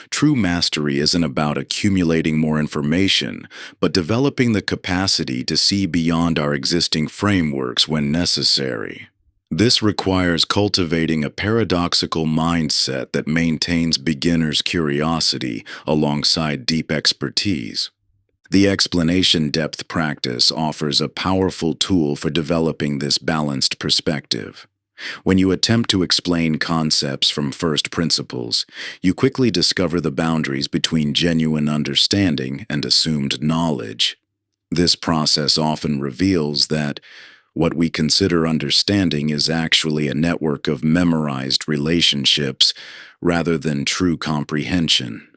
True mastery isn't about accumulating more information, but developing the capacity to see beyond our existing frameworks when necessary. This requires cultivating a paradoxical mindset that maintains beginners' curiosity alongside deep expertise. The explanation depth practice offers a powerful tool for developing this balanced perspective. When you attempt to explain concepts from first principles, you quickly discover the boundaries between genuine understanding and assumed knowledge. This process often reveals that what we consider understanding is actually a network of memorized relationships rather than true comprehension.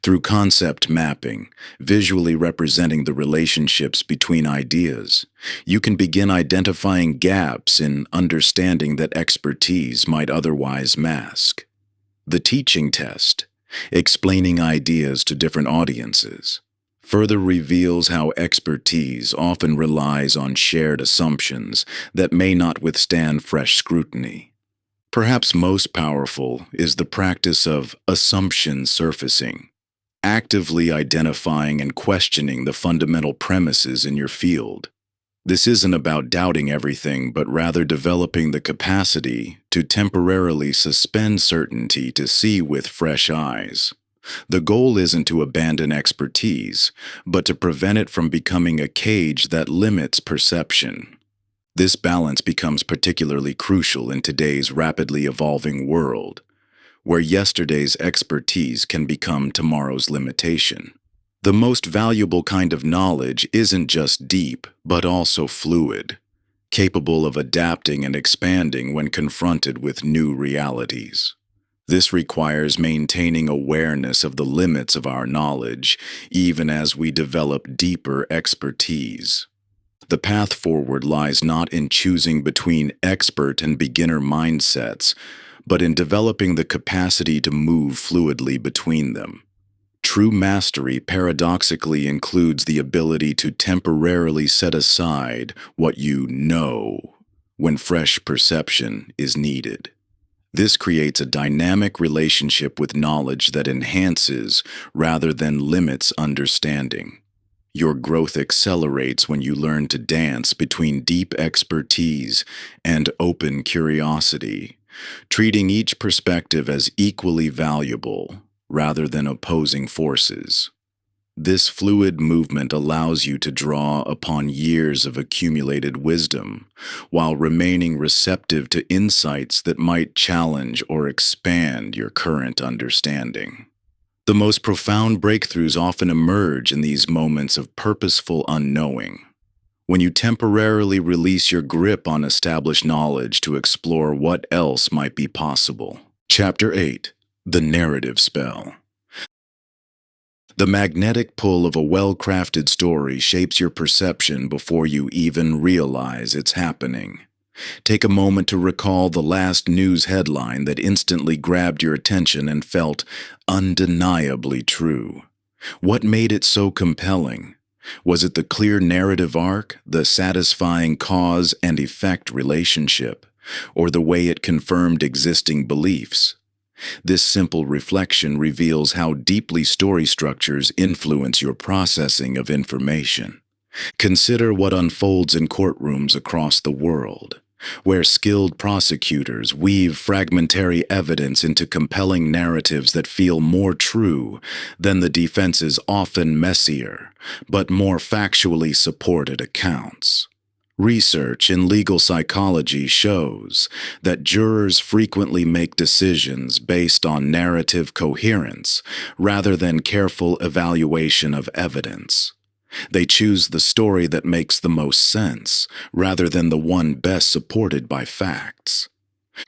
Through concept mapping, visually representing the relationships between ideas, you can begin identifying gaps in understanding that expertise might otherwise mask. The teaching test, explaining ideas to different audiences, further reveals how expertise often relies on shared assumptions that may not withstand fresh scrutiny. Perhaps most powerful is the practice of assumption surfacing, actively identifying and questioning the fundamental premises in your field. This isn't about doubting everything, but rather developing the capacity to temporarily suspend certainty to see with fresh eyes. The goal isn't to abandon expertise, but to prevent it from becoming a cage that limits perception. This balance becomes particularly crucial in today's rapidly evolving world, where yesterday's expertise can become tomorrow's limitation. The most valuable kind of knowledge isn't just deep, but also fluid, capable of adapting and expanding when confronted with new realities. This requires maintaining awareness of the limits of our knowledge, even as we develop deeper expertise. The path forward lies not in choosing between expert and beginner mindsets, but in developing the capacity to move fluidly between them. True mastery paradoxically includes the ability to temporarily set aside what you know when fresh perception is needed. This creates a dynamic relationship with knowledge that enhances rather than limits understanding. Your growth accelerates when you learn to dance between deep expertise and open curiosity, treating each perspective as equally valuable rather than opposing forces. This fluid movement allows you to draw upon years of accumulated wisdom, while remaining receptive to insights that might challenge or expand your current understanding. The most profound breakthroughs often emerge in these moments of purposeful unknowing, when you temporarily release your grip on established knowledge to explore what else might be possible. Chapter 8. The Narrative Spell. The magnetic pull of a well-crafted story shapes your perception before you even realize it's happening. Take a moment to recall the last news headline that instantly grabbed your attention and felt undeniably true. What made it so compelling? Was it the clear narrative arc, the satisfying cause and effect relationship, or the way it confirmed existing beliefs? This simple reflection reveals how deeply story structures influence your processing of information. Consider what unfolds in courtrooms across the world, where skilled prosecutors weave fragmentary evidence into compelling narratives that feel more true than the defense's often messier, but more factually supported accounts. Research in legal psychology shows that jurors frequently make decisions based on narrative coherence rather than careful evaluation of evidence. They choose the story that makes the most sense rather than the one best supported by facts.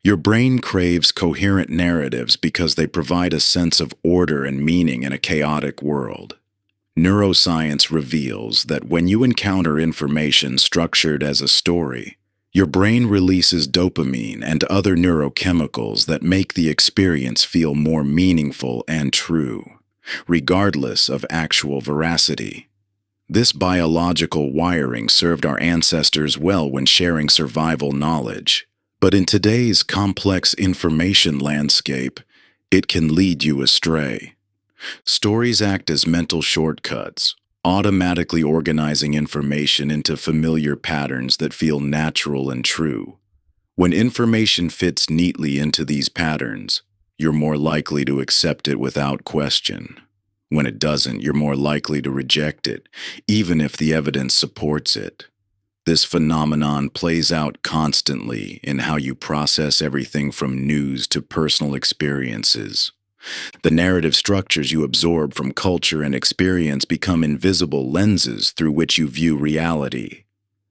Your brain craves coherent narratives because they provide a sense of order and meaning in a chaotic world. Neuroscience reveals that when you encounter information structured as a story, your brain releases dopamine and other neurochemicals that make the experience feel more meaningful and true, regardless of actual veracity. This biological wiring served our ancestors well when sharing survival knowledge, but in today's complex information landscape, it can lead you astray. Stories act as mental shortcuts, automatically organizing information into familiar patterns that feel natural and true. When information fits neatly into these patterns, you're more likely to accept it without question. When it doesn't, you're more likely to reject it, even if the evidence supports it. This phenomenon plays out constantly in how you process everything from news to personal experiences. The narrative structures you absorb from culture and experience become invisible lenses through which you view reality.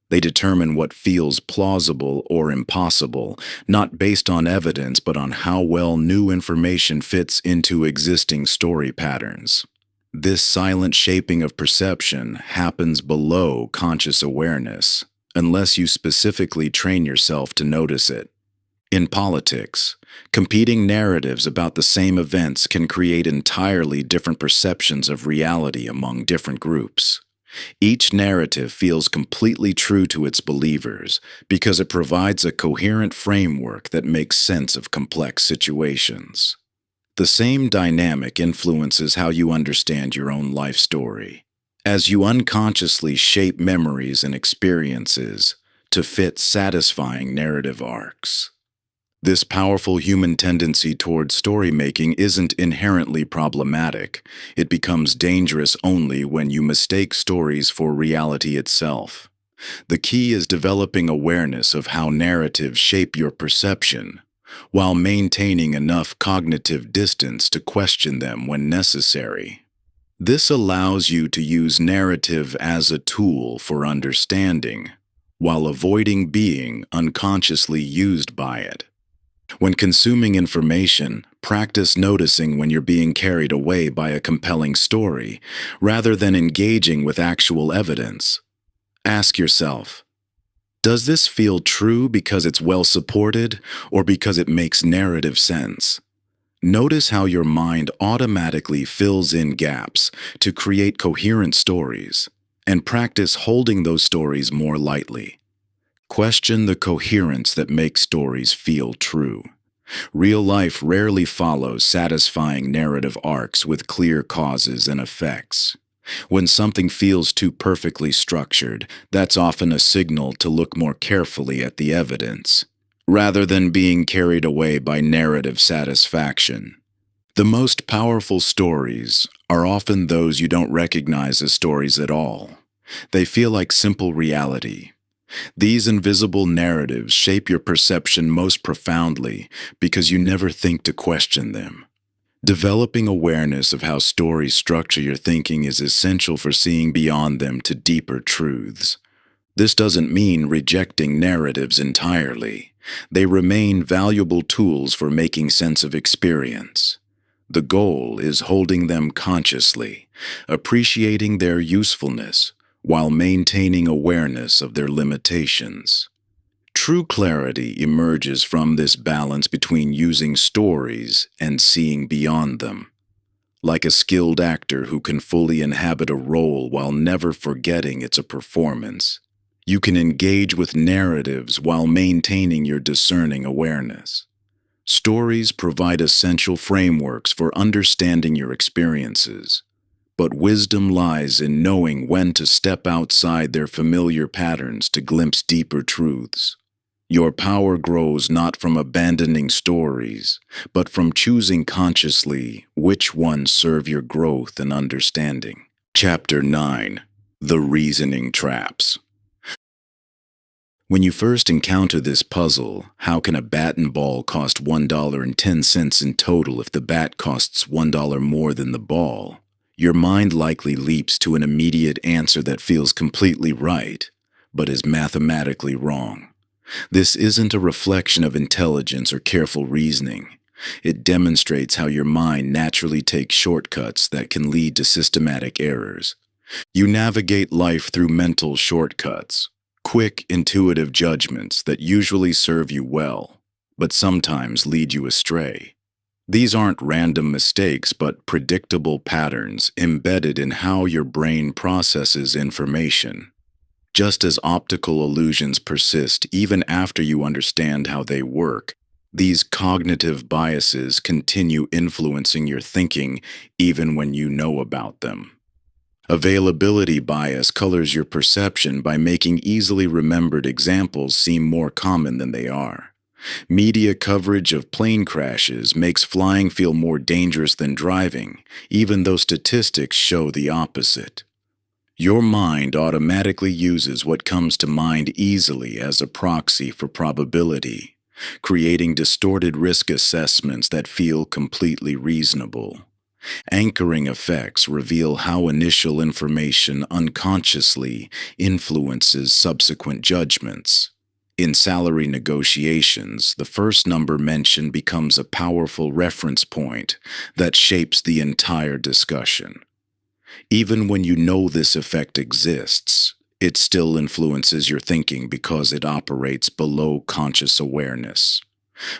They determine what feels plausible or impossible, not based on evidence but on how well new information fits into existing story patterns. This silent shaping of perception happens below conscious awareness, unless you specifically train yourself to notice it. In politics, competing narratives about the same events can create entirely different perceptions of reality among different groups. Each narrative feels completely true to its believers because it provides a coherent framework that makes sense of complex situations. The same dynamic influences how you understand your own life story, as you unconsciously shape memories and experiences to fit satisfying narrative arcs. This powerful human tendency toward story-making isn't inherently problematic. It becomes dangerous only when you mistake stories for reality itself. The key is developing awareness of how narratives shape your perception, while maintaining enough cognitive distance to question them when necessary. This allows you to use narrative as a tool for understanding, while avoiding being unconsciously used by it. When consuming information, practice noticing when you're being carried away by a compelling story, rather than engaging with actual evidence. Ask yourself, does this feel true because it's well supported, or because it makes narrative sense? Notice how your mind automatically fills in gaps to create coherent stories, and practice holding those stories more lightly. Question the coherence that makes stories feel true. Real life rarely follows satisfying narrative arcs with clear causes and effects. When something feels too perfectly structured, that's often a signal to look more carefully at the evidence, rather than being carried away by narrative satisfaction. The most powerful stories are often those you don't recognize as stories at all. They feel like simple reality. These invisible narratives shape your perception most profoundly because you never think to question them. Developing awareness of how stories structure your thinking is essential for seeing beyond them to deeper truths. This doesn't mean rejecting narratives entirely. They remain valuable tools for making sense of experience. The goal is holding them consciously, appreciating their usefulness, while maintaining awareness of their limitations. True clarity emerges from this balance between using stories and seeing beyond them. Like a skilled actor who can fully inhabit a role while never forgetting it's a performance, you can engage with narratives while maintaining your discerning awareness. Stories provide essential frameworks for understanding your experiences, but wisdom lies in knowing when to step outside their familiar patterns to glimpse deeper truths. Your power grows not from abandoning stories, but from choosing consciously which ones serve your growth and understanding. Chapter 9. The Reasoning Traps. When you first encounter this puzzle, how can a bat and ball cost $1.10 in total if the bat costs $1 more than the ball? Your mind likely leaps to an immediate answer that feels completely right, but is mathematically wrong. This isn't a reflection of intelligence or careful reasoning. It demonstrates how your mind naturally takes shortcuts that can lead to systematic errors. You navigate life through mental shortcuts, quick, intuitive judgments that usually serve you well, but sometimes lead you astray. These aren't random mistakes, but predictable patterns embedded in how your brain processes information. Just as optical illusions persist even after you understand how they work, these cognitive biases continue influencing your thinking even when you know about them. Availability bias colors your perception by making easily remembered examples seem more common than they are. Media coverage of plane crashes makes flying feel more dangerous than driving, even though statistics show the opposite. Your mind automatically uses what comes to mind easily as a proxy for probability, creating distorted risk assessments that feel completely reasonable. Anchoring effects reveal how initial information unconsciously influences subsequent judgments. In salary negotiations, the first number mentioned becomes a powerful reference point that shapes the entire discussion. Even when you know this effect exists, it still influences your thinking because it operates below conscious awareness.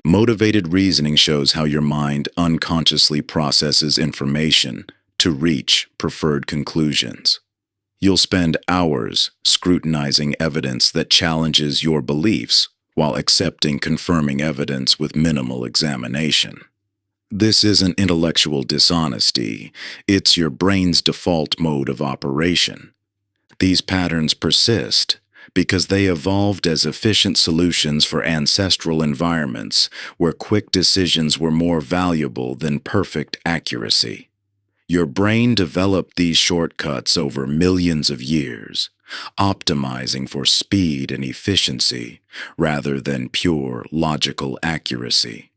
Motivated reasoning shows how your mind unconsciously processes information to reach preferred conclusions. You'll spend hours scrutinizing evidence that challenges your beliefs while accepting confirming evidence with minimal examination. This isn't intellectual dishonesty, it's your brain's default mode of operation. These patterns persist because they evolved as efficient solutions for ancestral environments where quick decisions were more valuable than perfect accuracy. Your brain developed these shortcuts over millions of years, optimizing for speed and efficiency rather than pure logical accuracy.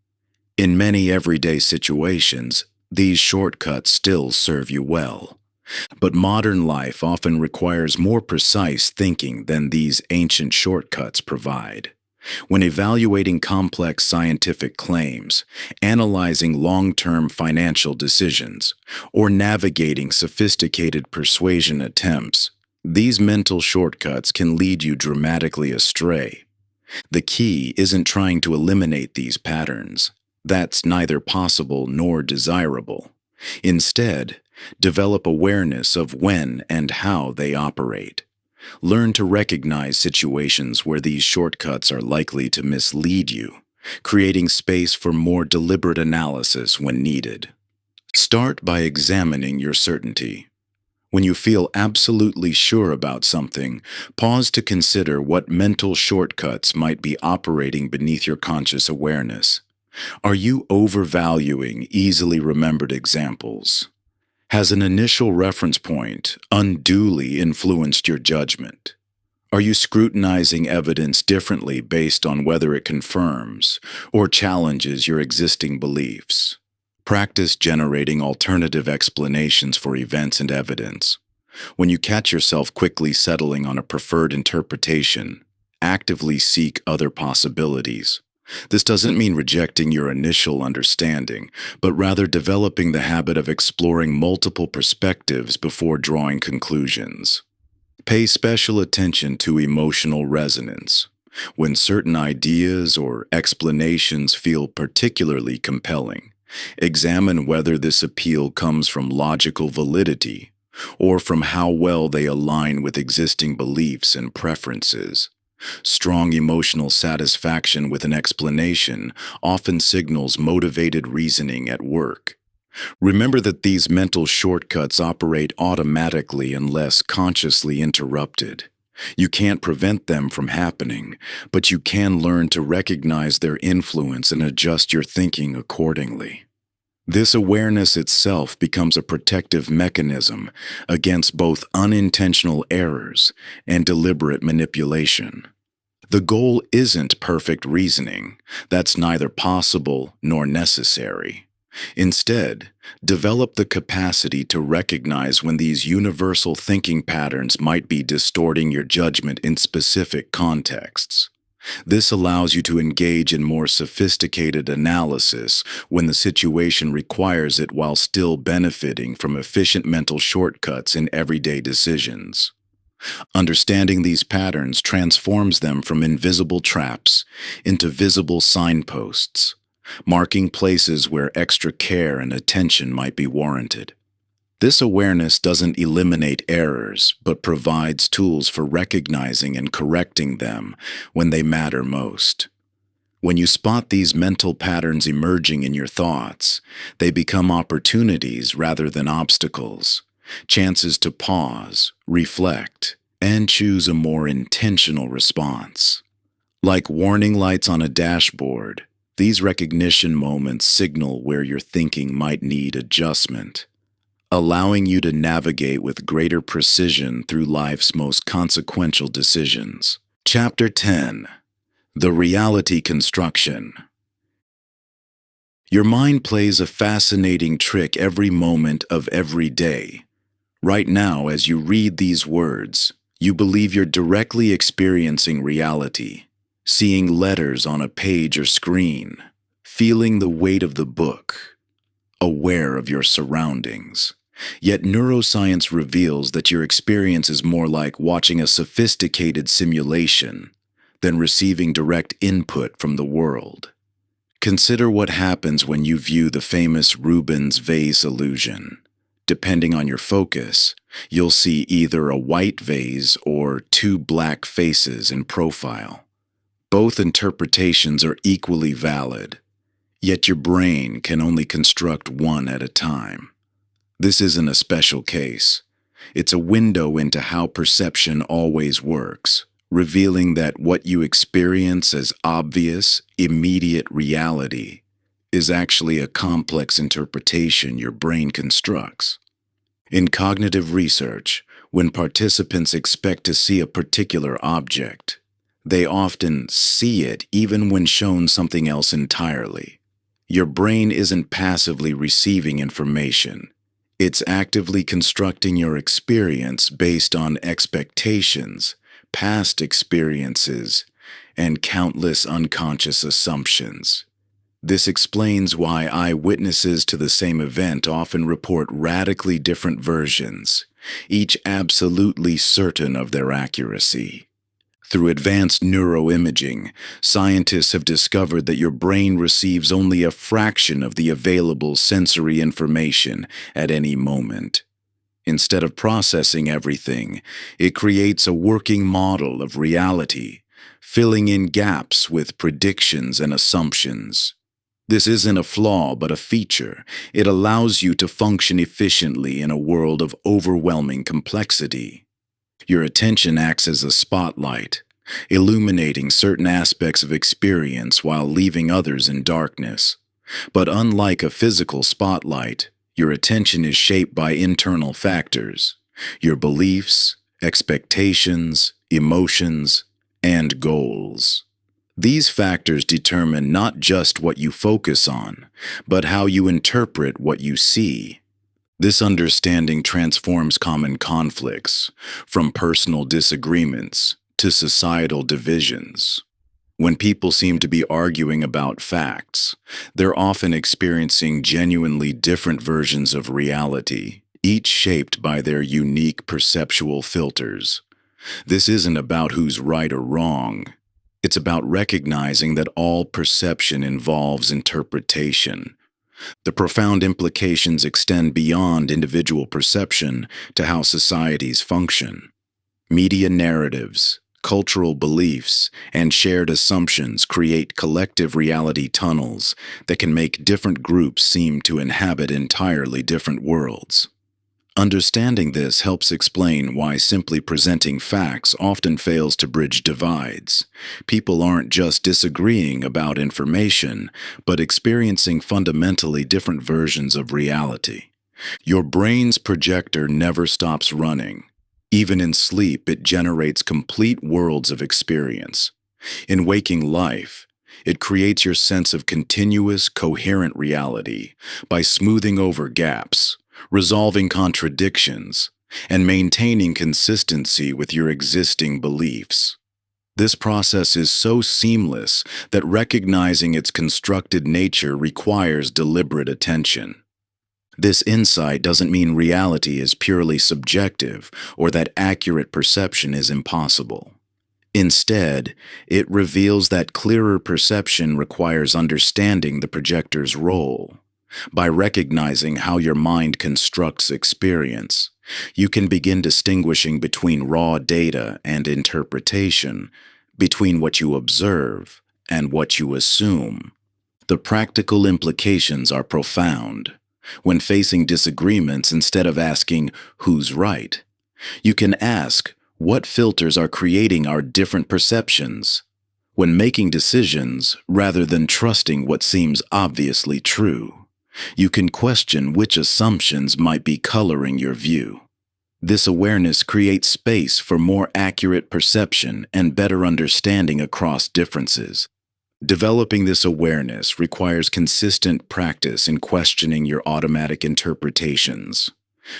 In many everyday situations, these shortcuts still serve you well. But modern life often requires more precise thinking than these ancient shortcuts provide. When evaluating complex scientific claims, analyzing long-term financial decisions, or navigating sophisticated persuasion attempts, these mental shortcuts can lead you dramatically astray. The key isn't trying to eliminate these patterns. That's neither possible nor desirable. Instead, develop awareness of when and how they operate. Learn to recognize situations where these shortcuts are likely to mislead you, creating space for more deliberate analysis when needed. Start by examining your certainty. When you feel absolutely sure about something, pause to consider what mental shortcuts might be operating beneath your conscious awareness. Are you overvaluing easily remembered examples? Has an initial reference point unduly influenced your judgment? Are you scrutinizing evidence differently based on whether it confirms or challenges your existing beliefs? Practice generating alternative explanations for events and evidence. When you catch yourself quickly settling on a preferred interpretation, actively seek other possibilities. This doesn't mean rejecting your initial understanding, but rather developing the habit of exploring multiple perspectives before drawing conclusions. Pay special attention to emotional resonance. When certain ideas or explanations feel particularly compelling, examine whether this appeal comes from logical validity or from how well they align with existing beliefs and preferences. Strong emotional satisfaction with an explanation often signals motivated reasoning at work. Remember that these mental shortcuts operate automatically unless consciously interrupted. You can't prevent them from happening, but you can learn to recognize their influence and adjust your thinking accordingly. This awareness itself becomes a protective mechanism against both unintentional errors and deliberate manipulation. The goal isn't perfect reasoning. That's neither possible nor necessary. Instead, develop the capacity to recognize when these universal thinking patterns might be distorting your judgment in specific contexts. This allows you to engage in more sophisticated analysis when the situation requires it while still benefiting from efficient mental shortcuts in everyday decisions. Understanding these patterns transforms them from invisible traps into visible signposts, marking places where extra care and attention might be warranted. This awareness doesn't eliminate errors, but provides tools for recognizing and correcting them when they matter most. When you spot these mental patterns emerging in your thoughts, they become opportunities rather than obstacles, chances to pause, reflect, and choose a more intentional response. Like warning lights on a dashboard, these recognition moments signal where your thinking might need adjustment. allowing you to navigate with greater precision through life's most consequential decisions. Chapter 10. The Reality Construction. Your mind plays a fascinating trick every moment of every day. Right now, as you read these words, you believe you're directly experiencing reality, seeing letters on a page or screen, feeling the weight of the book, aware of your surroundings. Yet neuroscience reveals that your experience is more like watching a sophisticated simulation than receiving direct input from the world. Consider what happens when you view the famous Rubens vase illusion. Depending on your focus, you'll see either a white vase or two black faces in profile. Both interpretations are equally valid, yet your brain can only construct one at a time. This isn't a special case. It's a window into how perception always works, revealing that what you experience as obvious, immediate reality is actually a complex interpretation your brain constructs. In cognitive research, when participants expect to see a particular object, they often see it even when shown something else entirely. Your brain isn't passively receiving information. It's actively constructing your experience based on expectations, past experiences, and countless unconscious assumptions. This explains why eyewitnesses to the same event often report radically different versions, each absolutely certain of their accuracy. Through advanced neuroimaging, scientists have discovered that your brain receives only a fraction of the available sensory information at any moment. Instead of processing everything, it creates a working model of reality, filling in gaps with predictions and assumptions. This isn't a flaw but a feature. It allows you to function efficiently in a world of overwhelming complexity. Your attention acts as a spotlight, illuminating certain aspects of experience while leaving others in darkness. But unlike a physical spotlight, your attention is shaped by internal factors, your beliefs, expectations, emotions, and goals. These factors determine not just what you focus on, but how you interpret what you see. This understanding transforms common conflicts, from personal disagreements to societal divisions. When people seem to be arguing about facts, they're often experiencing genuinely different versions of reality, each shaped by their unique perceptual filters. This isn't about who's right or wrong. It's about recognizing that all perception involves interpretation. The profound implications extend beyond individual perception to how societies function. Media narratives, cultural beliefs, and shared assumptions create collective reality tunnels that can make different groups seem to inhabit entirely different worlds. Understanding this helps explain why simply presenting facts often fails to bridge divides. People aren't just disagreeing about information, but experiencing fundamentally different versions of reality. Your brain's projector never stops running. Even in sleep, it generates complete worlds of experience. In waking life, it creates your sense of continuous, coherent reality by smoothing over gaps, resolving contradictions, and maintaining consistency with your existing beliefs. This process is so seamless that recognizing its constructed nature requires deliberate attention. This insight doesn't mean reality is purely subjective or that accurate perception is impossible. Instead, it reveals that clearer perception requires understanding the projector's role. By recognizing how your mind constructs experience, you can begin distinguishing between raw data and interpretation, between what you observe and what you assume. The practical implications are profound. When facing disagreements, instead of asking, "Who's right?" you can ask, "What filters are creating our different perceptions?" When making decisions, rather than trusting what seems obviously true, You can question which assumptions might be coloring your view. This awareness creates space for more accurate perception and better understanding across differences. Developing this awareness requires consistent practice in questioning your automatic interpretations.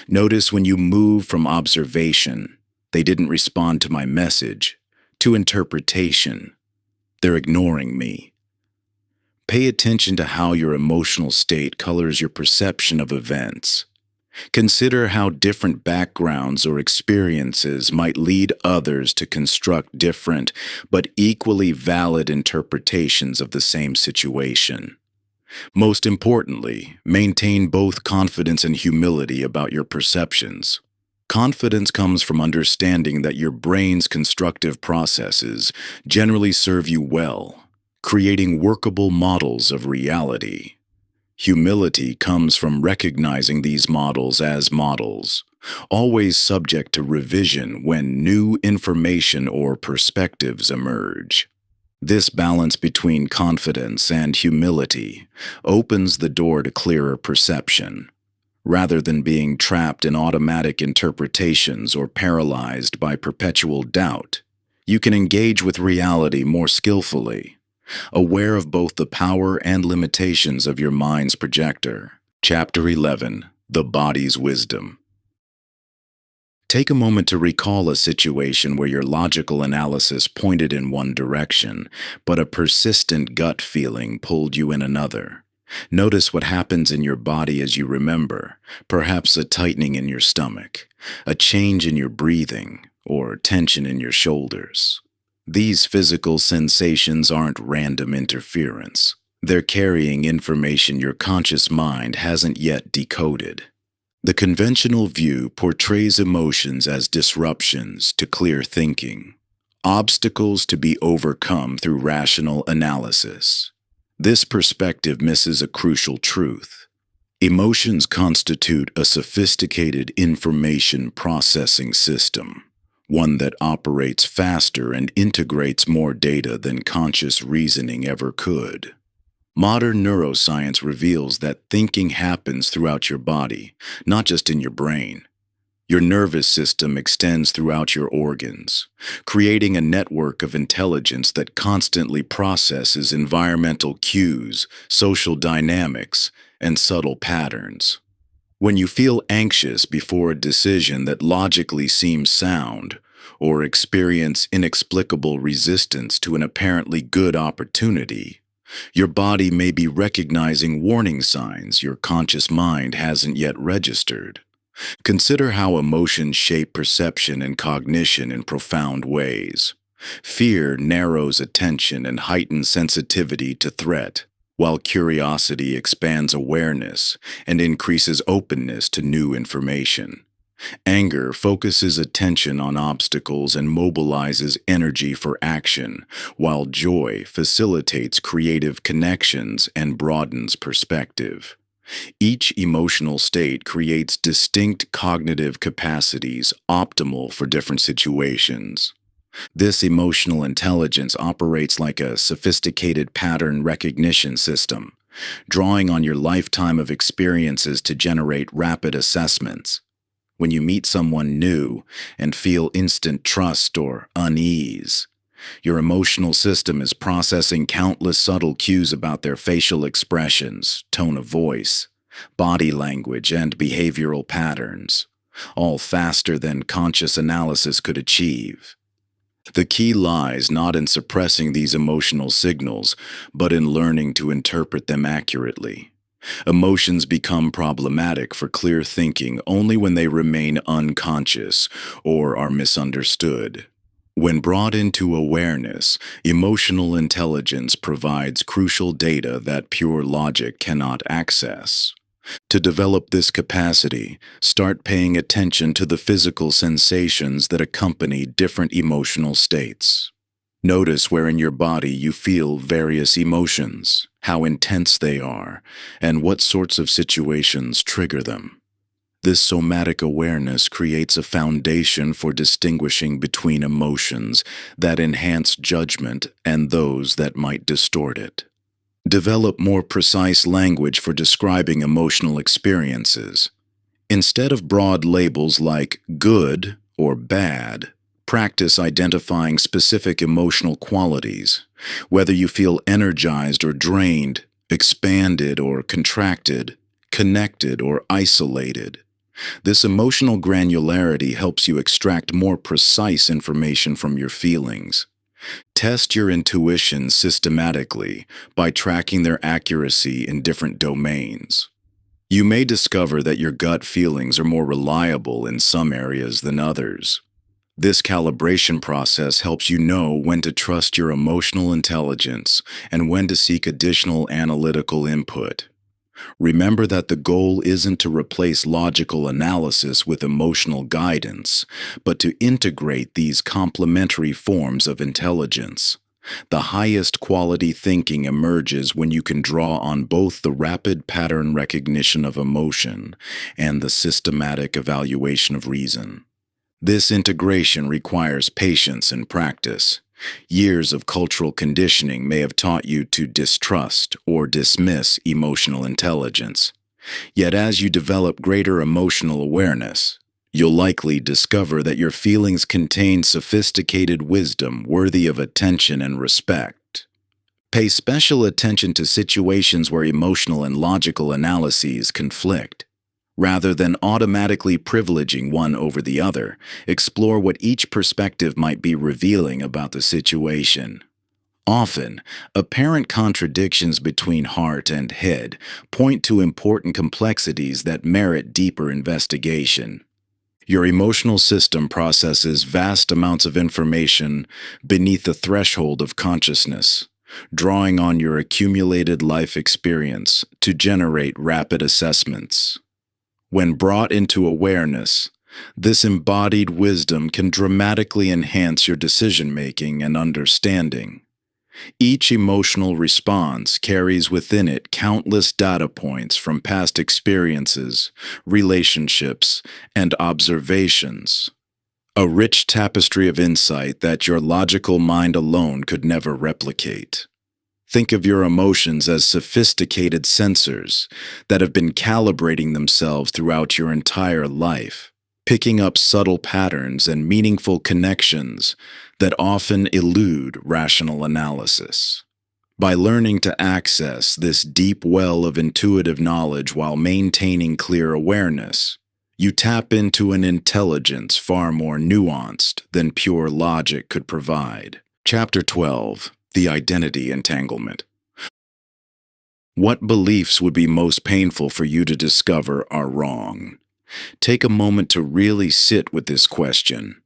Notice when you move from observation, they didn't respond to my message, to interpretation, they're ignoring me. Pay attention to how your emotional state colors your perception of events. Consider how different backgrounds or experiences might lead others to construct different but equally valid interpretations of the same situation. Most importantly, maintain both confidence and humility about your perceptions. Confidence comes from understanding that your brain's constructive processes generally serve you well, creating workable models of reality. Humility comes from recognizing these models as models, always subject to revision when new information or perspectives emerge. This balance between confidence and humility opens the door to clearer perception. Rather than being trapped in automatic interpretations or paralyzed by perpetual doubt, you can engage with reality more skillfully, aware of both the power and limitations of your mind's projector. Chapter 11. The Body's Wisdom. Take a moment to recall a situation where your logical analysis pointed in one direction, but a persistent gut feeling pulled you in another. Notice what happens in your body as you remember, perhaps a tightening in your stomach, a change in your breathing, or tension in your shoulders. These physical sensations aren't random interference. They're carrying information your conscious mind hasn't yet decoded. The conventional view portrays emotions as disruptions to clear thinking, obstacles to be overcome through rational analysis. This perspective misses a crucial truth. Emotions constitute a sophisticated information processing system, one that operates faster and integrates more data than conscious reasoning ever could. Modern neuroscience reveals that thinking happens throughout your body, not just in your brain. Your nervous system extends throughout your organs, creating a network of intelligence that constantly processes environmental cues, social dynamics, and subtle patterns. When you feel anxious before a decision that logically seems sound, or experience inexplicable resistance to an apparently good opportunity, your body may be recognizing warning signs your conscious mind hasn't yet registered. Consider how emotions shape perception and cognition in profound ways. Fear narrows attention and heightens sensitivity to threat, while curiosity expands awareness and increases openness to new information. Anger focuses attention on obstacles and mobilizes energy for action, while joy facilitates creative connections and broadens perspective. Each emotional state creates distinct cognitive capacities optimal for different situations. This emotional intelligence operates like a sophisticated pattern recognition system, drawing on your lifetime of experiences to generate rapid assessments. When you meet someone new and feel instant trust or unease, your emotional system is processing countless subtle cues about their facial expressions, tone of voice, body language, and behavioral patterns, all faster than conscious analysis could achieve. The key lies not in suppressing these emotional signals, but in learning to interpret them accurately. Emotions become problematic for clear thinking only when they remain unconscious or are misunderstood. When brought into awareness, emotional intelligence provides crucial data that pure logic cannot access. To develop this capacity, start paying attention to the physical sensations that accompany different emotional states. Notice where in your body you feel various emotions, how intense they are, and what sorts of situations trigger them. This somatic awareness creates a foundation for distinguishing between emotions that enhance judgment and those that might distort it. Develop more precise language for describing emotional experiences. Instead of broad labels like good or bad, practice identifying specific emotional qualities, whether you feel energized or drained, expanded or contracted, connected or isolated. This emotional granularity helps you extract more precise information from your feelings. Test your intuition systematically by tracking their accuracy in different domains. You may discover that your gut feelings are more reliable in some areas than others. This calibration process helps you know when to trust your emotional intelligence and when to seek additional analytical input. Remember that the goal isn't to replace logical analysis with emotional guidance, but to integrate these complementary forms of intelligence. The highest quality thinking emerges when you can draw on both the rapid pattern recognition of emotion and the systematic evaluation of reason. This integration requires patience and practice. Years of cultural conditioning may have taught you to distrust or dismiss emotional intelligence. Yet as you develop greater emotional awareness, you'll likely discover that your feelings contain sophisticated wisdom worthy of attention and respect. Pay special attention to situations where emotional and logical analyses conflict. Rather than automatically privileging one over the other, explore what each perspective might be revealing about the situation. Often, apparent contradictions between heart and head point to important complexities that merit deeper investigation. Your emotional system processes vast amounts of information beneath the threshold of consciousness, drawing on your accumulated life experience to generate rapid assessments. When brought into awareness, this embodied wisdom can dramatically enhance your decision-making and understanding. Each emotional response carries within it countless data points from past experiences, relationships, and observations. A rich tapestry of insight that your logical mind alone could never replicate. Think of your emotions as sophisticated sensors that have been calibrating themselves throughout your entire life, picking up subtle patterns and meaningful connections that often elude rational analysis. By learning to access this deep well of intuitive knowledge while maintaining clear awareness, you tap into an intelligence far more nuanced than pure logic could provide. Chapter 12. The Identity Entanglement. What beliefs would be most painful for you to discover are wrong? Take a moment to really sit with this question.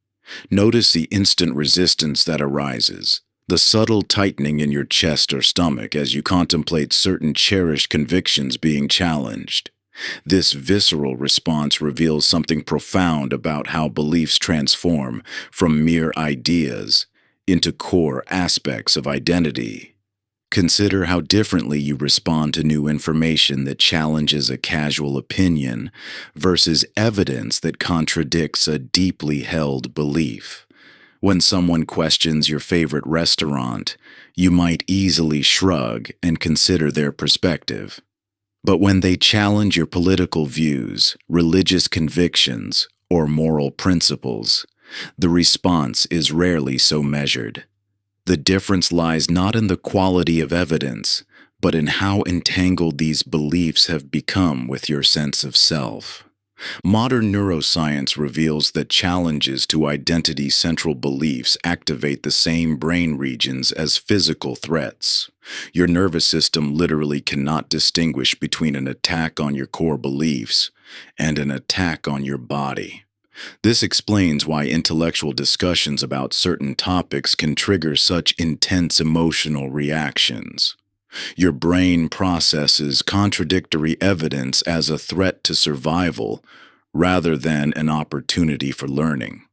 Notice the instant resistance that arises, the subtle tightening in your chest or stomach as you contemplate certain cherished convictions being challenged. This visceral response reveals something profound about how beliefs transform from mere ideas into core aspects of identity. Consider how differently you respond to new information that challenges a casual opinion versus evidence that contradicts a deeply held belief. When someone questions your favorite restaurant, you might easily shrug and consider their perspective. But when they challenge your political views, religious convictions, or moral principles, the response is rarely so measured. The difference lies not in the quality of evidence, but in how entangled these beliefs have become with your sense of self. Modern neuroscience reveals that challenges to identity-central beliefs activate the same brain regions as physical threats. Your nervous system literally cannot distinguish between an attack on your core beliefs and an attack on your body. This explains why intellectual discussions about certain topics can trigger such intense emotional reactions. Your brain processes contradictory evidence as a threat to survival rather than an opportunity for learning.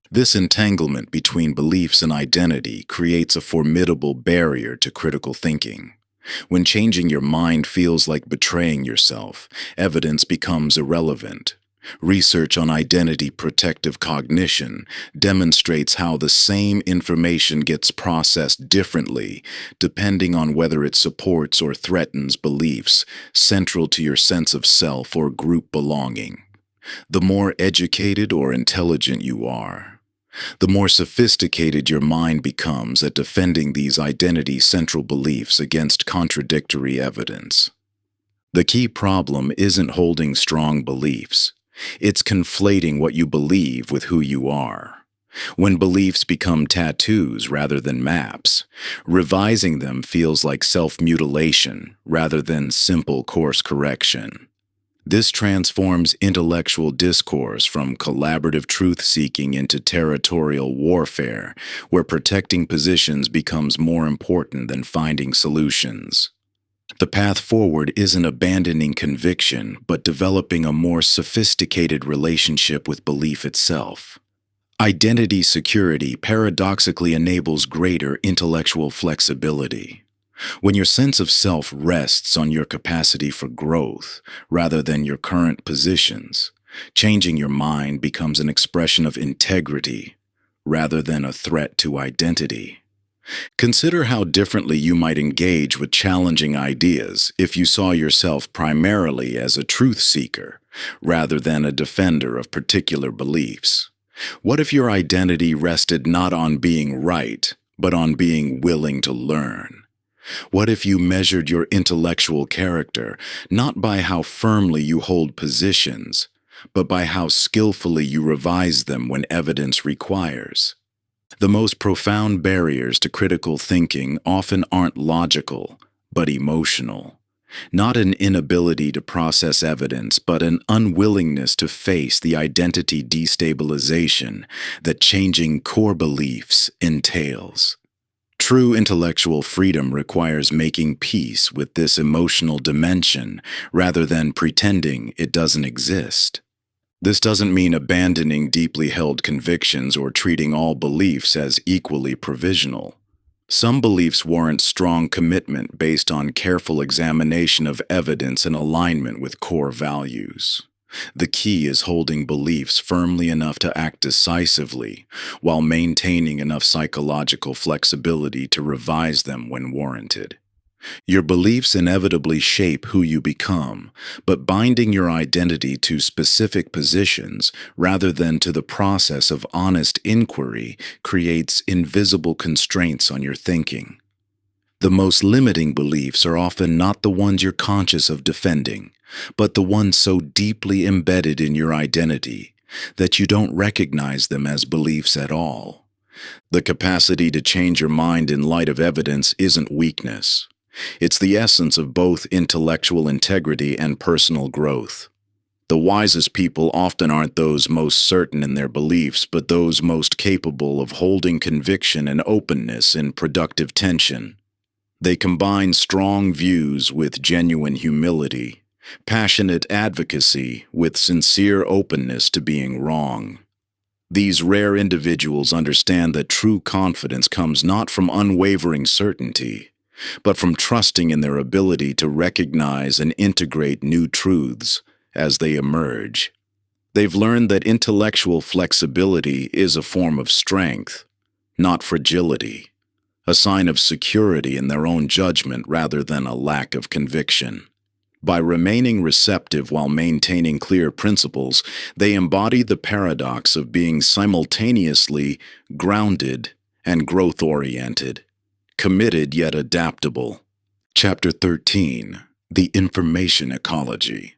This entanglement between beliefs and identity creates a formidable barrier to critical thinking. When changing your mind feels like betraying yourself, evidence becomes irrelevant. Research on identity protective cognition demonstrates how the same information gets processed differently depending on whether it supports or threatens beliefs central to your sense of self or group belonging. The more educated or intelligent you are, the more sophisticated your mind becomes at defending these identity-central beliefs against contradictory evidence. The key problem isn't holding strong beliefs. It's conflating what you believe with who you are. When beliefs become tattoos rather than maps, revising them feels like self-mutilation rather than simple course correction. This transforms intellectual discourse from collaborative truth-seeking into territorial warfare, where protecting positions becomes more important than finding solutions. The path forward isn't abandoning conviction, but developing a more sophisticated relationship with belief itself. Identity security paradoxically enables greater intellectual flexibility. When your sense of self rests on your capacity for growth rather than your current positions, changing your mind becomes an expression of integrity rather than a threat to identity. Consider how differently you might engage with challenging ideas if you saw yourself primarily as a truth seeker rather than a defender of particular beliefs. What if your identity rested not on being right, but on being willing to learn? What if you measured your intellectual character not by how firmly you hold positions, but by how skillfully you revise them when evidence requires? The most profound barriers to critical thinking often aren't logical, but emotional. Not an inability to process evidence, but an unwillingness to face the identity destabilization that changing core beliefs entails. True intellectual freedom requires making peace with this emotional dimension rather than pretending it doesn't exist. This doesn't mean abandoning deeply held convictions or treating all beliefs as equally provisional. Some beliefs warrant strong commitment based on careful examination of evidence and alignment with core values. The key is holding beliefs firmly enough to act decisively, while maintaining enough psychological flexibility to revise them when warranted. Your beliefs inevitably shape who you become, but binding your identity to specific positions rather than to the process of honest inquiry creates invisible constraints on your thinking. The most limiting beliefs are often not the ones you're conscious of defending, but the ones so deeply embedded in your identity that you don't recognize them as beliefs at all. The capacity to change your mind in light of evidence isn't weakness. It's the essence of both intellectual integrity and personal growth. The wisest people often aren't those most certain in their beliefs, but those most capable of holding conviction and openness in productive tension. They combine strong views with genuine humility, passionate advocacy with sincere openness to being wrong. These rare individuals understand that true confidence comes not from unwavering certainty, but from trusting in their ability to recognize and integrate new truths as they emerge. They've learned that intellectual flexibility is a form of strength, not fragility, a sign of security in their own judgment rather than a lack of conviction. By remaining receptive while maintaining clear principles, they embody the paradox of being simultaneously grounded and growth-oriented, committed yet adaptable. Chapter 13. The Information Ecology.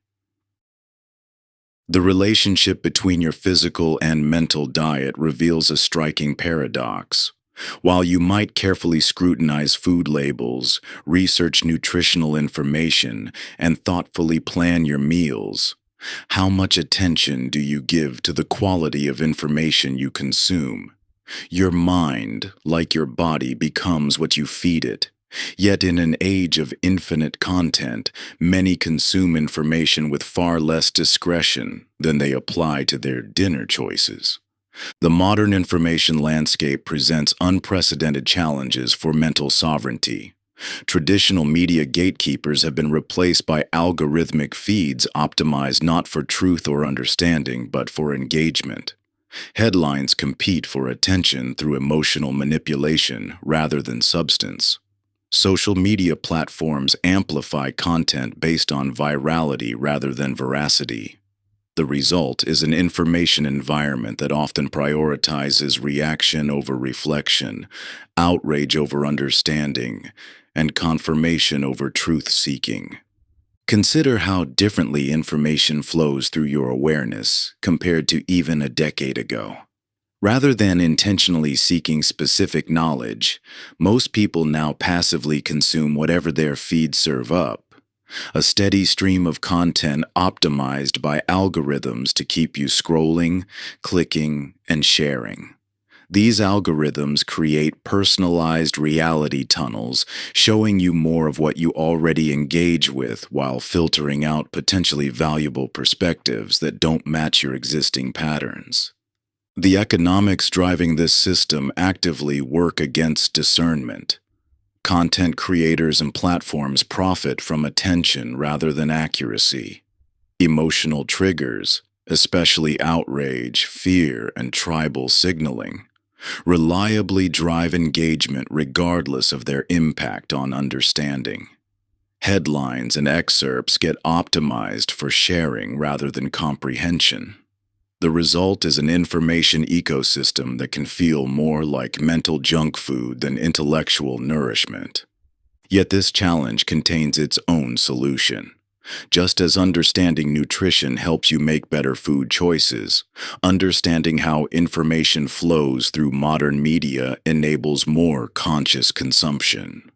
The relationship between your physical and mental diet reveals a striking paradox. While you might carefully scrutinize food labels, research nutritional information, and thoughtfully plan your meals, how much attention do you give to the quality of information you consume? Your mind, like your body, becomes what you feed it. Yet in an age of infinite content, many consume information with far less discretion than they apply to their dinner choices. The modern information landscape presents unprecedented challenges for mental sovereignty. Traditional media gatekeepers have been replaced by algorithmic feeds optimized not for truth or understanding, but for engagement. Headlines compete for attention through emotional manipulation rather than substance. Social media platforms amplify content based on virality rather than veracity. The result is an information environment that often prioritizes reaction over reflection, outrage over understanding, and confirmation over truth-seeking. Consider how differently information flows through your awareness compared to even a decade ago. Rather than intentionally seeking specific knowledge, most people now passively consume whatever their feeds serve up. A steady stream of content optimized by algorithms to keep you scrolling, clicking, and sharing. These algorithms create personalized reality tunnels, showing you more of what you already engage with while filtering out potentially valuable perspectives that don't match your existing patterns. The economics driving this system actively work against discernment. Content creators and platforms profit from attention rather than accuracy. Emotional triggers, especially outrage, fear, and tribal signaling, reliably drive engagement regardless of their impact on understanding. Headlines and excerpts get optimized for sharing rather than comprehension. The result is an information ecosystem that can feel more like mental junk food than intellectual nourishment. Yet this challenge contains its own solution. Just as understanding nutrition helps you make better food choices, understanding how information flows through modern media enables more conscious consumption.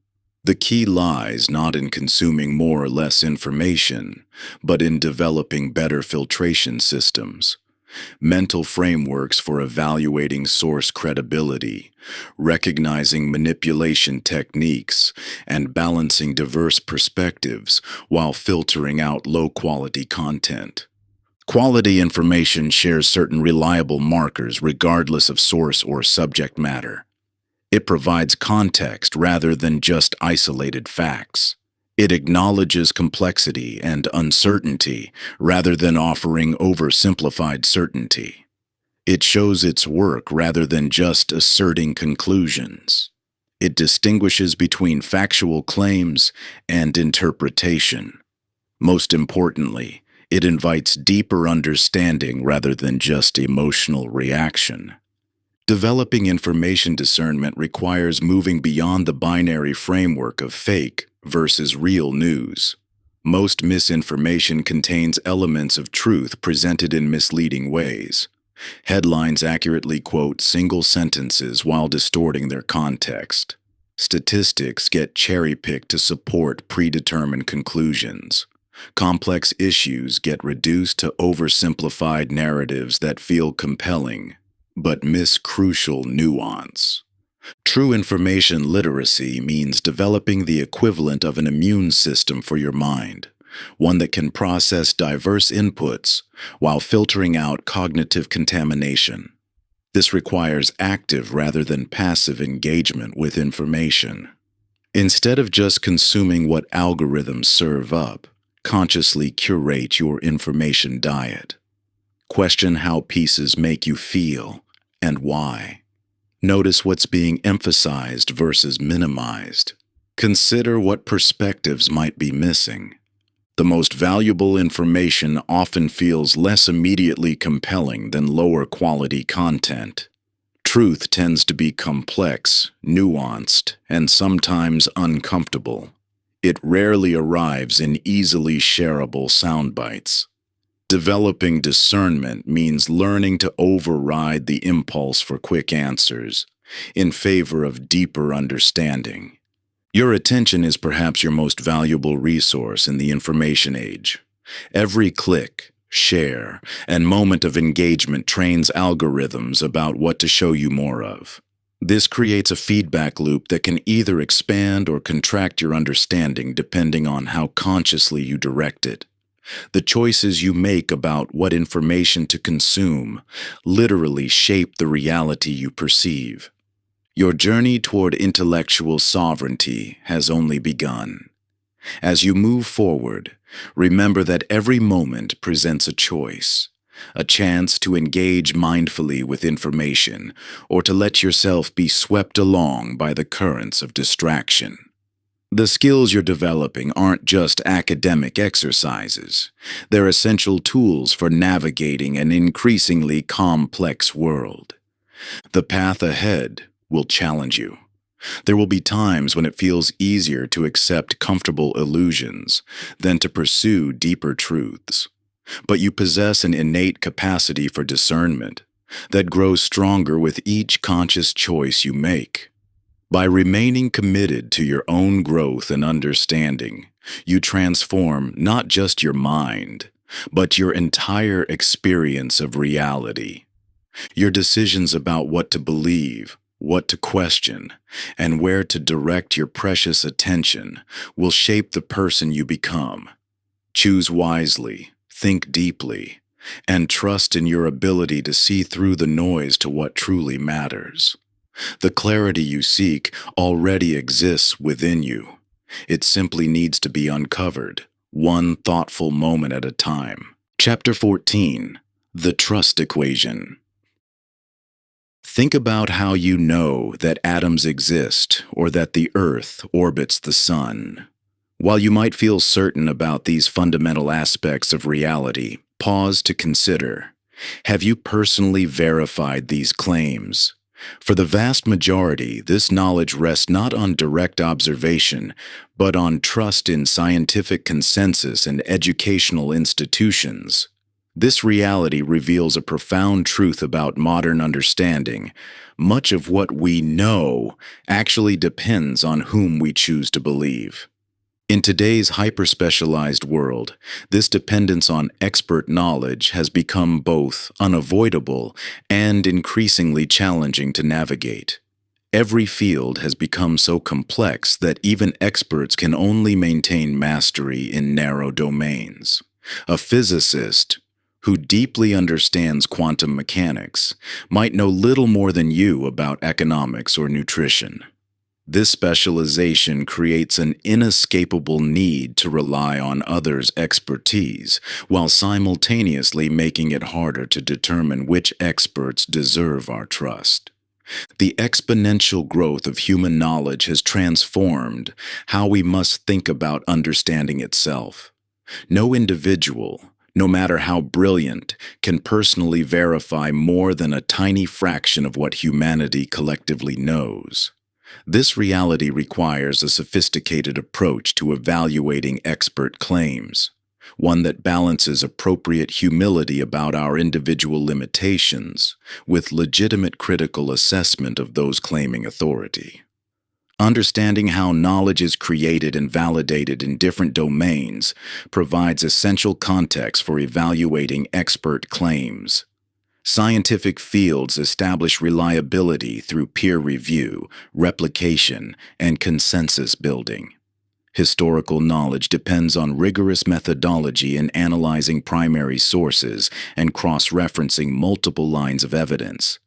The key lies not in consuming more or less information, but in developing better filtration systems. Mental frameworks for evaluating source credibility, recognizing manipulation techniques, and balancing diverse perspectives while filtering out low-quality content. Quality information shares certain reliable markers regardless of source or subject matter. It provides context rather than just isolated facts. It acknowledges complexity and uncertainty rather than offering oversimplified certainty. It shows its work rather than just asserting conclusions. It distinguishes between factual claims and interpretation. Most importantly, it invites deeper understanding rather than just emotional reaction. Developing information discernment requires moving beyond the binary framework of fake versus real news. Most misinformation contains elements of truth presented in misleading ways. Headlines accurately quote single sentences while distorting their context. Statistics get cherry-picked to support predetermined conclusions. Complex issues get reduced to oversimplified narratives that feel compelling, but miss crucial nuance. True information literacy means developing the equivalent of an immune system for your mind, one that can process diverse inputs while filtering out cognitive contamination. This requires active rather than passive engagement with information. Instead of just consuming what algorithms serve up, consciously curate your information diet. Question how pieces make you feel and why. Notice what's being emphasized versus minimized. Consider what perspectives might be missing. The most valuable information often feels less immediately compelling than lower quality content. Truth tends to be complex, nuanced, and sometimes uncomfortable. It rarely arrives in easily shareable sound bites. Developing discernment means learning to override the impulse for quick answers in favor of deeper understanding. Your attention is perhaps your most valuable resource in the information age. Every click, share, and moment of engagement trains algorithms about what to show you more of. This creates a feedback loop that can either expand or contract your understanding depending on how consciously you direct it. The choices you make about what information to consume literally shape the reality you perceive. Your journey toward intellectual sovereignty has only begun. As you move forward, remember that every moment presents a choice, a chance to engage mindfully with information or to let yourself be swept along by the currents of distraction. The skills you're developing aren't just academic exercises. They're essential tools for navigating an increasingly complex world. The path ahead will challenge you. There will be times when it feels easier to accept comfortable illusions than to pursue deeper truths. But you possess an innate capacity for discernment that grows stronger with each conscious choice you make. By remaining committed to your own growth and understanding, you transform not just your mind, but your entire experience of reality. Your decisions about what to believe, what to question, and where to direct your precious attention will shape the person you become. Choose wisely, think deeply, and trust in your ability to see through the noise to what truly matters. The clarity you seek already exists within you. It simply needs to be uncovered, one thoughtful moment at a time. Chapter 14: The Trust Equation. Think about how you know that atoms exist or that the Earth orbits the Sun. While you might feel certain about these fundamental aspects of reality, pause to consider: have you personally verified these claims? For the vast majority, this knowledge rests not on direct observation, but on trust in scientific consensus and educational institutions. This reality reveals a profound truth about modern understanding. Much of what we know actually depends on whom we choose to believe. In today's hyper-specialized world, this dependence on expert knowledge has become both unavoidable and increasingly challenging to navigate. Every field has become so complex that even experts can only maintain mastery in narrow domains. A physicist who deeply understands quantum mechanics might know little more than you about economics or nutrition. This specialization creates an inescapable need to rely on others' expertise, while simultaneously making it harder to determine which experts deserve our trust. The exponential growth of human knowledge has transformed how we must think about understanding itself. No individual, no matter how brilliant, can personally verify more than a tiny fraction of what humanity collectively knows. This reality requires a sophisticated approach to evaluating expert claims, one that balances appropriate humility about our individual limitations with legitimate critical assessment of those claiming authority. Understanding how knowledge is created and validated in different domains provides essential context for evaluating expert claims. Scientific fields establish reliability through peer review, replication, and consensus building. Historical knowledge depends on rigorous methodology in analyzing primary sources and cross-referencing multiple lines of evidence.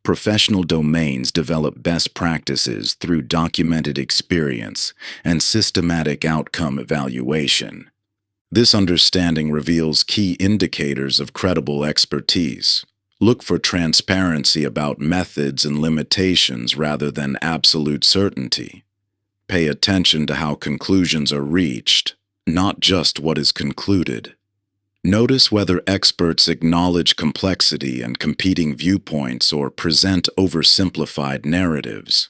Professional domains develop best practices through documented experience and systematic outcome evaluation. This understanding reveals key indicators of credible expertise. Look for transparency about methods and limitations rather than absolute certainty. Pay attention to how conclusions are reached, not just what is concluded. Notice whether experts acknowledge complexity and competing viewpoints or present oversimplified narratives.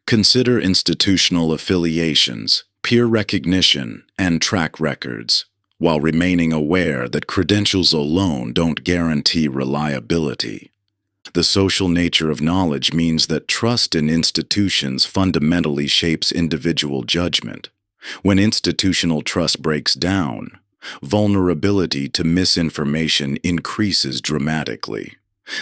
Consider institutional affiliations, peer recognition, and track records, while remaining aware that credentials alone don't guarantee reliability. The social nature of knowledge means that trust in institutions fundamentally shapes individual judgment. When institutional trust breaks down, vulnerability to misinformation increases dramatically.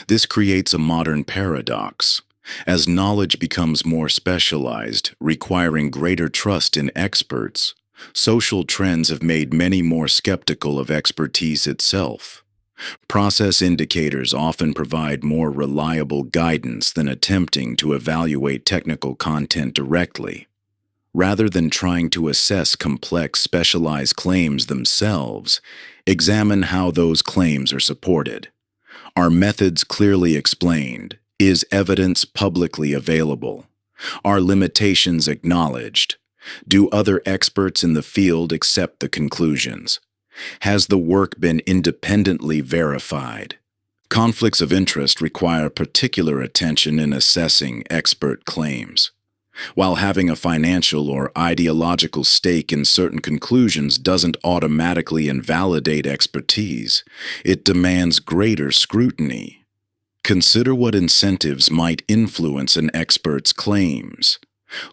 This creates a modern paradox. As knowledge becomes more specialized, requiring greater trust in experts, social trends have made many more skeptical of expertise itself. Process indicators often provide more reliable guidance than attempting to evaluate technical content directly. Rather than trying to assess complex, specialized claims themselves, examine how those claims are supported. Are methods clearly explained? Is evidence publicly available? Are limitations acknowledged? Do other experts in the field accept the conclusions? Has the work been independently verified? Conflicts of interest require particular attention in assessing expert claims. While having a financial or ideological stake in certain conclusions doesn't automatically invalidate expertise, it demands greater scrutiny. Consider what incentives might influence an expert's claims.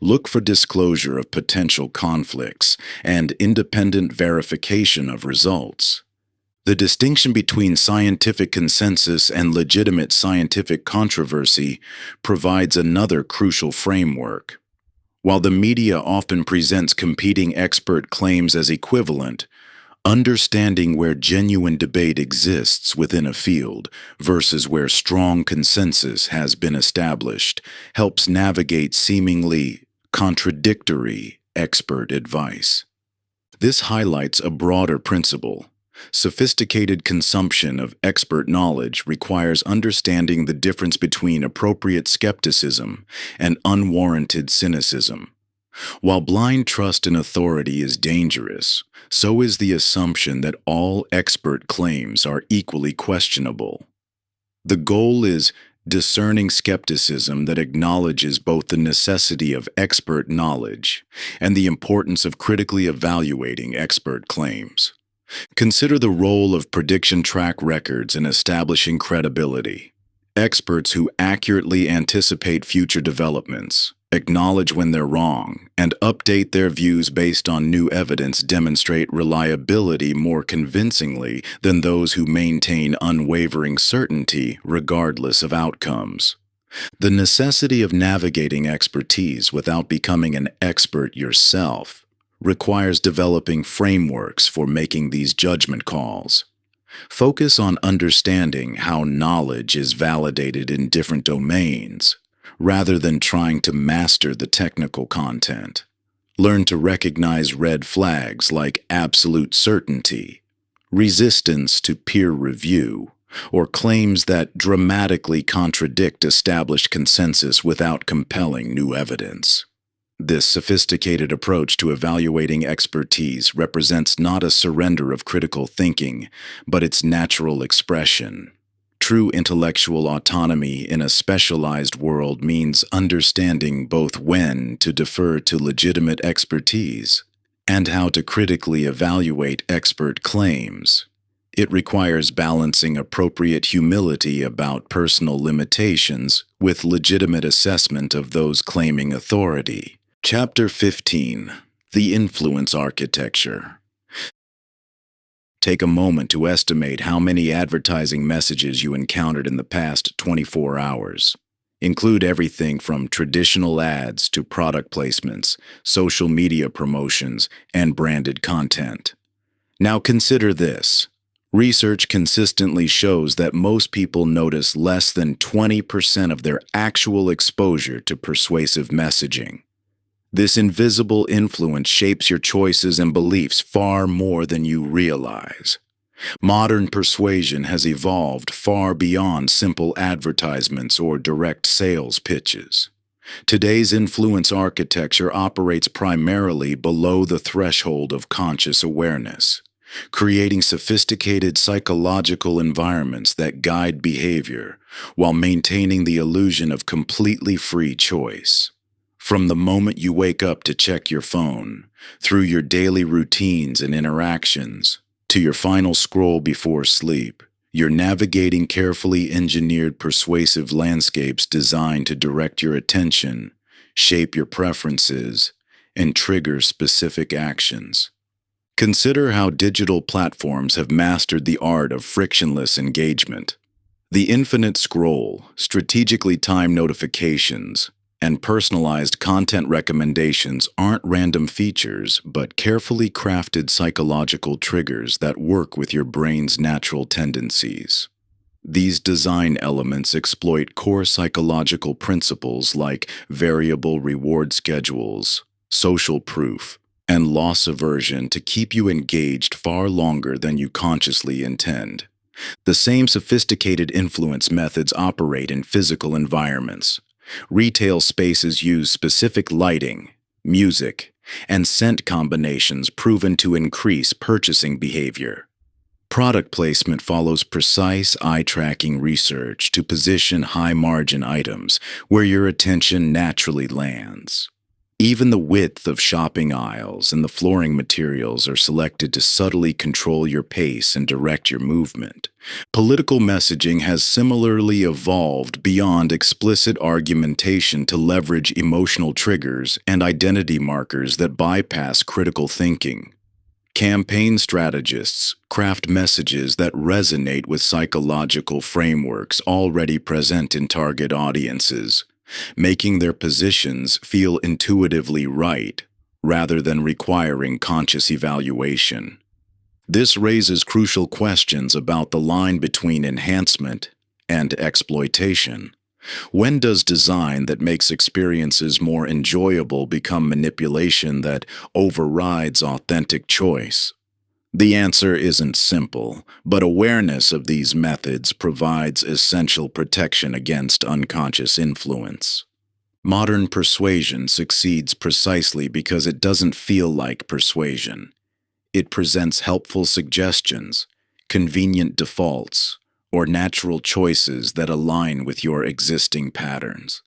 Look for disclosure of potential conflicts and independent verification of results. The distinction between scientific consensus and legitimate scientific controversy provides another crucial framework. While the media often presents competing expert claims as equivalent, understanding where genuine debate exists within a field versus where strong consensus has been established helps navigate seemingly contradictory expert advice. This highlights a broader principle. Sophisticated consumption of expert knowledge requires understanding the difference between appropriate skepticism and unwarranted cynicism. While blind trust in authority is dangerous, so is the assumption that all expert claims are equally questionable. The goal is discerning skepticism that acknowledges both the necessity of expert knowledge and the importance of critically evaluating expert claims. Consider the role of prediction track records in establishing credibility. Experts who accurately anticipate future developments, acknowledge when they're wrong, and update their views based on new evidence demonstrate reliability more convincingly than those who maintain unwavering certainty regardless of outcomes. The necessity of navigating expertise without becoming an expert yourself requires developing frameworks for making these judgment calls. Focus on understanding how knowledge is validated in different domains, rather than trying to master the technical content. Learn to recognize red flags like absolute certainty, resistance to peer review, or claims that dramatically contradict established consensus without compelling new evidence. This sophisticated approach to evaluating expertise represents not a surrender of critical thinking, but its natural expression. True intellectual autonomy in a specialized world means understanding both when to defer to legitimate expertise and how to critically evaluate expert claims. It requires balancing appropriate humility about personal limitations with legitimate assessment of those claiming authority. Chapter 15: The Influence Architecture. Take a moment to estimate how many advertising messages you encountered in the past 24 hours. Include everything from traditional ads to product placements, social media promotions, and branded content. Now consider this. Research consistently shows that most people notice less than 20% of their actual exposure to persuasive messaging. This invisible influence shapes your choices and beliefs far more than you realize. Modern persuasion has evolved far beyond simple advertisements or direct sales pitches. Today's influence architecture operates primarily below the threshold of conscious awareness, creating sophisticated psychological environments that guide behavior while maintaining the illusion of completely free choice. From the moment you wake up to check your phone, through your daily routines and interactions, to your final scroll before sleep, you're navigating carefully engineered persuasive landscapes designed to direct your attention, shape your preferences, and trigger specific actions. Consider how digital platforms have mastered the art of frictionless engagement. The infinite scroll, strategically timed notifications, And personalized content recommendations aren't random features, but carefully crafted psychological triggers that work with your brain's natural tendencies. These design elements exploit core psychological principles like variable reward schedules, social proof, and loss aversion to keep you engaged far longer than you consciously intend. The same sophisticated influence methods operate in physical environments. Retail spaces use specific lighting, music, and scent combinations proven to increase purchasing behavior. Product placement follows precise eye-tracking research to position high-margin items where your attention naturally lands. Even the width of shopping aisles and the flooring materials are selected to subtly control your pace and direct your movement. Political messaging has similarly evolved beyond explicit argumentation to leverage emotional triggers and identity markers that bypass critical thinking. Campaign strategists craft messages that resonate with psychological frameworks already present in target audiences, making their positions feel intuitively right rather than requiring conscious evaluation. This raises crucial questions about the line between enhancement and exploitation. When does design that makes experiences more enjoyable become manipulation that overrides authentic choice? The answer isn't simple, but awareness of these methods provides essential protection against unconscious influence. Modern persuasion succeeds precisely because it doesn't feel like persuasion. It presents helpful suggestions, convenient defaults, or natural choices that align with your existing patterns.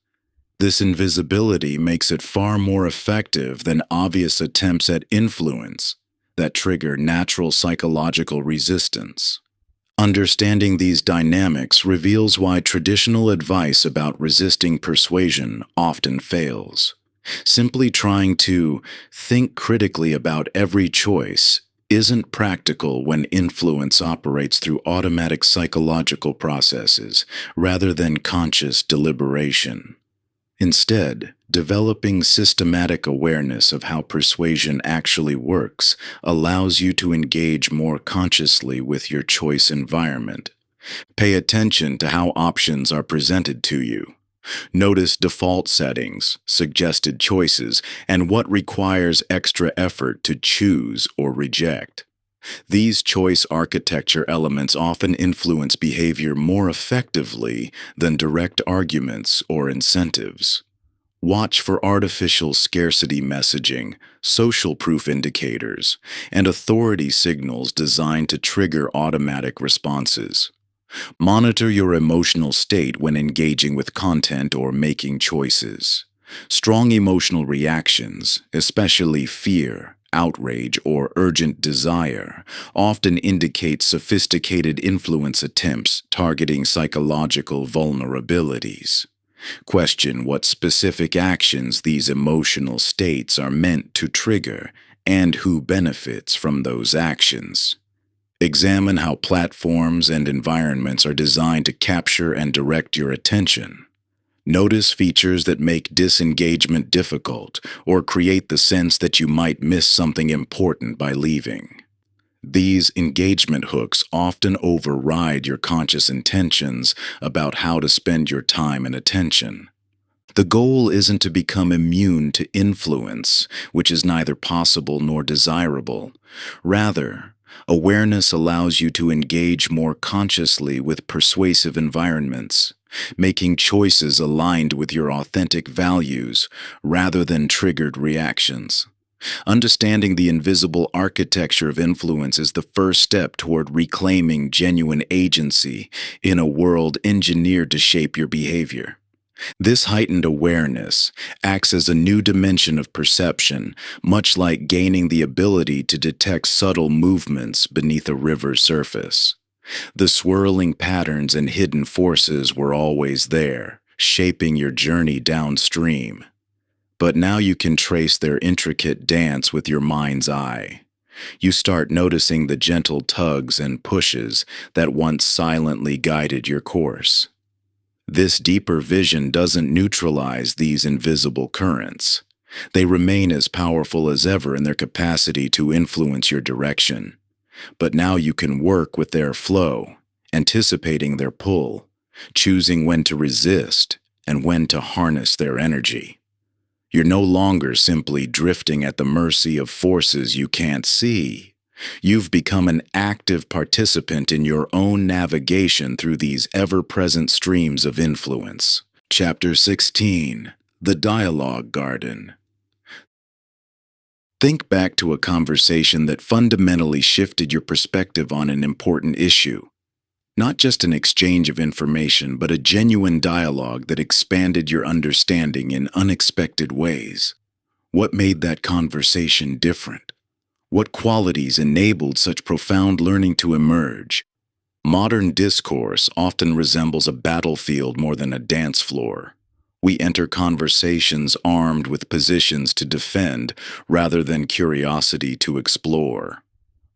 This invisibility makes it far more effective than obvious attempts at influence that trigger natural psychological resistance. Understanding these dynamics reveals why traditional advice about resisting persuasion often fails. Simply trying to think critically about every choice isn't practical when influence operates through automatic psychological processes rather than conscious deliberation. Instead, developing systematic awareness of how persuasion actually works allows you to engage more consciously with your choice environment. Pay attention to how options are presented to you. Notice default settings, suggested choices, and what requires extra effort to choose or reject. These choice architecture elements often influence behavior more effectively than direct arguments or incentives. Watch for artificial scarcity messaging, social proof indicators, and authority signals designed to trigger automatic responses. Monitor your emotional state when engaging with content or making choices. Strong emotional reactions, especially fear, outrage, or urgent desire, often indicate sophisticated influence attempts targeting psychological vulnerabilities. Question what specific actions these emotional states are meant to trigger and who benefits from those actions. Examine how platforms and environments are designed to capture and direct your attention. Notice features that make disengagement difficult or create the sense that you might miss something important by leaving. These engagement hooks often override your conscious intentions about how to spend your time and attention. The goal isn't to become immune to influence, which is neither possible nor desirable. Rather, awareness allows you to engage more consciously with persuasive environments, making choices aligned with your authentic values rather than triggered reactions. Understanding the invisible architecture of influence is the first step toward reclaiming genuine agency in a world engineered to shape your behavior. This heightened awareness acts as a new dimension of perception, much like gaining the ability to detect subtle movements beneath a river's surface. The swirling patterns and hidden forces were always there, shaping your journey downstream. But now you can trace their intricate dance with your mind's eye. You start noticing the gentle tugs and pushes that once silently guided your course. This deeper vision doesn't neutralize these invisible currents. They remain as powerful as ever in their capacity to influence your direction. But now you can work with their flow, anticipating their pull, choosing when to resist and when to harness their energy. You're no longer simply drifting at the mercy of forces you can't see. You've become an active participant in your own navigation through these ever-present streams of influence. Chapter 16: The Dialogue Garden. Think back to a conversation that fundamentally shifted your perspective on an important issue. Not just an exchange of information, but a genuine dialogue that expanded your understanding in unexpected ways. What made that conversation different? What qualities enabled such profound learning to emerge? Modern discourse often resembles a battlefield more than a dance floor. We enter conversations armed with positions to defend rather than curiosity to explore.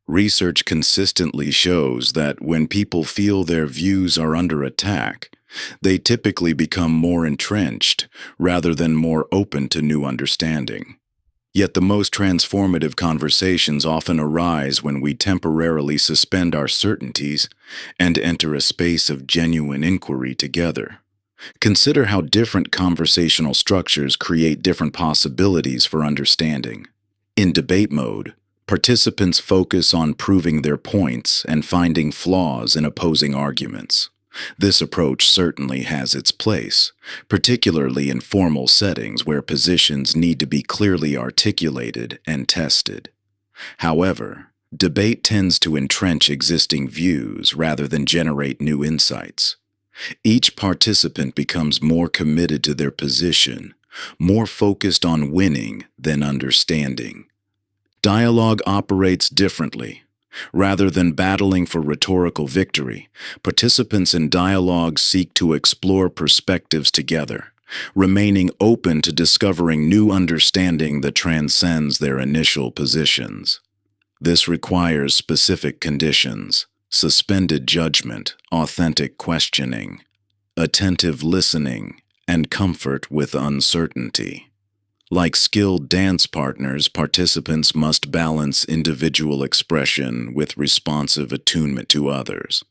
Research consistently shows that when people feel their views are under attack, they typically become more entrenched rather than more open to new understanding. Yet the most transformative conversations often arise when we temporarily suspend our certainties and enter a space of genuine inquiry together. Consider how different conversational structures create different possibilities for understanding. In debate mode, participants focus on proving their points and finding flaws in opposing arguments. This approach certainly has its place, particularly in formal settings where positions need to be clearly articulated and tested. However, debate tends to entrench existing views rather than generate new insights. Each participant becomes more committed to their position, more focused on winning than understanding. Dialogue operates differently. Rather than battling for rhetorical victory, participants in dialogue seek to explore perspectives together, remaining open to discovering new understanding that transcends their initial positions. This requires specific conditions: suspended judgment, authentic questioning, attentive listening, and comfort with uncertainty. Like skilled dance partners, participants must balance individual expression with responsive attunement to others.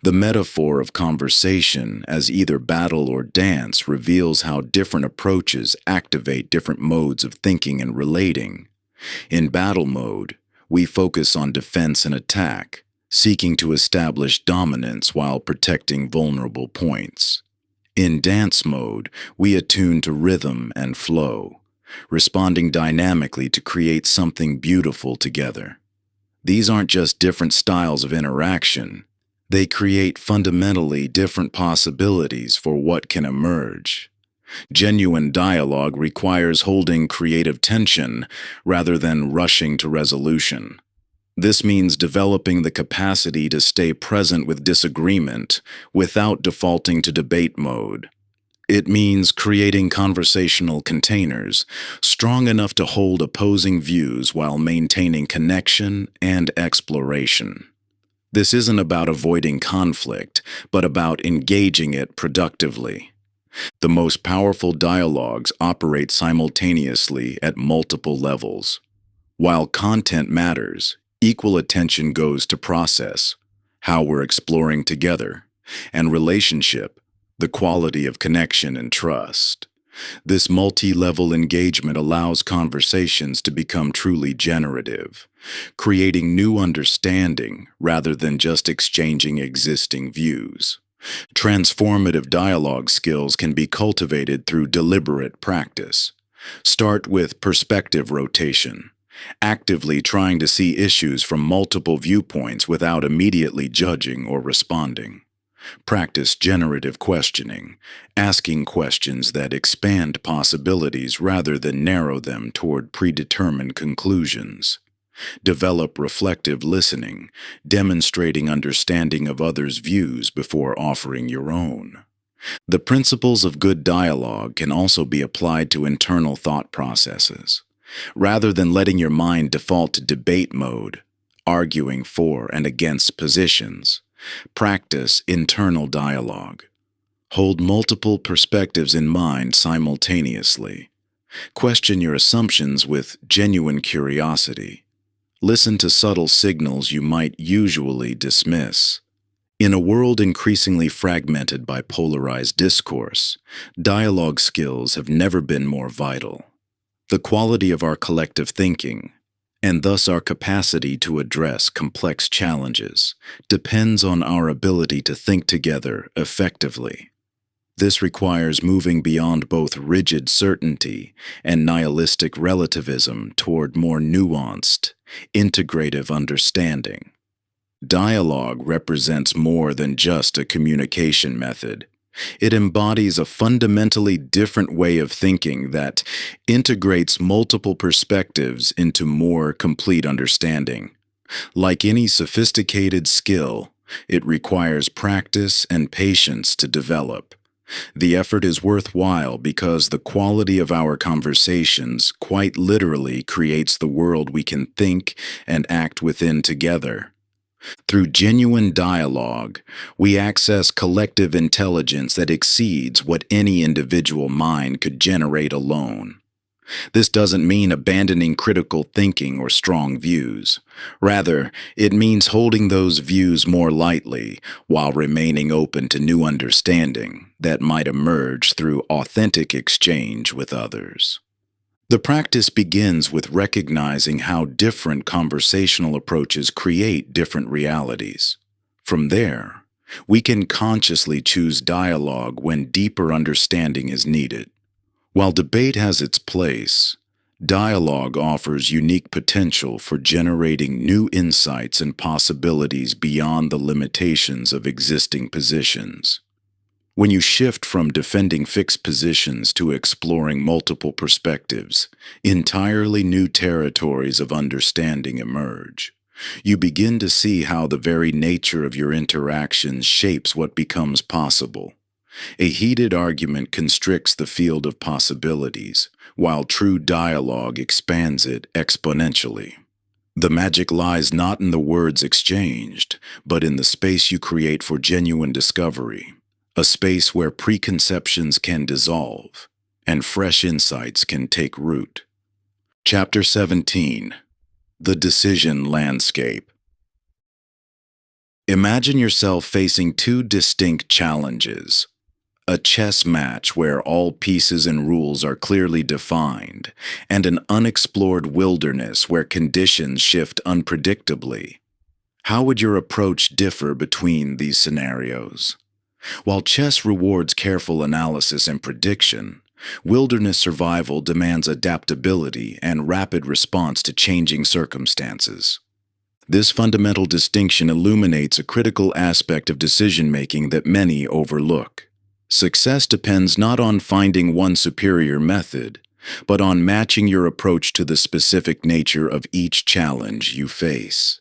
The metaphor of conversation as either battle or dance reveals how different approaches activate different modes of thinking and relating. In battle mode, we focus on defense and attack, seeking to establish dominance while protecting vulnerable points. In dance mode, we attune to rhythm and flow, responding dynamically to create something beautiful together. These aren't just different styles of interaction. They create fundamentally different possibilities for what can emerge. Genuine dialogue requires holding creative tension rather than rushing to resolution. This means developing the capacity to stay present with disagreement without defaulting to debate mode. It means creating conversational containers strong enough to hold opposing views while maintaining connection and exploration. This isn't about avoiding conflict, but about engaging it productively. The most powerful dialogues operate simultaneously at multiple levels. While content matters, equal attention goes to process, how we're exploring together, and relationship, the quality of connection and trust. This multi-level engagement allows conversations to become truly generative, creating new understanding rather than just exchanging existing views. Transformative dialogue skills can be cultivated through deliberate practice. Start with perspective rotation, actively trying to see issues from multiple viewpoints without immediately judging or responding. Practice generative questioning, asking questions that expand possibilities rather than narrow them toward predetermined conclusions. Develop reflective listening, demonstrating understanding of others' views before offering your own. The principles of good dialogue can also be applied to internal thought processes. Rather than letting your mind default to debate mode, arguing for and against positions, practice internal dialogue. Hold multiple perspectives in mind simultaneously. Question your assumptions with genuine curiosity. Listen to subtle signals you might usually dismiss. In a world increasingly fragmented by polarized discourse, dialogue skills have never been more vital. The quality of our collective thinking, and thus our capacity to address complex challenges, depends on our ability to think together effectively. This requires moving beyond both rigid certainty and nihilistic relativism toward more nuanced, integrative understanding. Dialogue represents more than just a communication method. It embodies a fundamentally different way of thinking that integrates multiple perspectives into more complete understanding. Like any sophisticated skill, it requires practice and patience to develop. The effort is worthwhile because the quality of our conversations quite literally creates the world we can think and act within together. Through genuine dialogue, we access collective intelligence that exceeds what any individual mind could generate alone. This doesn't mean abandoning critical thinking or strong views. Rather, it means holding those views more lightly while remaining open to new understanding that might emerge through authentic exchange with others. The practice begins with recognizing how different conversational approaches create different realities. From there, we can consciously choose dialogue when deeper understanding is needed. While debate has its place, dialogue offers unique potential for generating new insights and possibilities beyond the limitations of existing positions. When you shift from defending fixed positions to exploring multiple perspectives, entirely new territories of understanding emerge. You begin to see how the very nature of your interactions shapes what becomes possible. A heated argument constricts the field of possibilities, while true dialogue expands it exponentially. The magic lies not in the words exchanged, but in the space you create for genuine discovery. A space where preconceptions can dissolve and fresh insights can take root. Chapter 17. The Decision Landscape. Imagine yourself facing two distinct challenges. A chess match where all pieces and rules are clearly defined, and an unexplored wilderness where conditions shift unpredictably. How would your approach differ between these scenarios? While chess rewards careful analysis and prediction, wilderness survival demands adaptability and rapid response to changing circumstances. This fundamental distinction illuminates a critical aspect of decision-making that many overlook. Success depends not on finding one superior method, but on matching your approach to the specific nature of each challenge you face.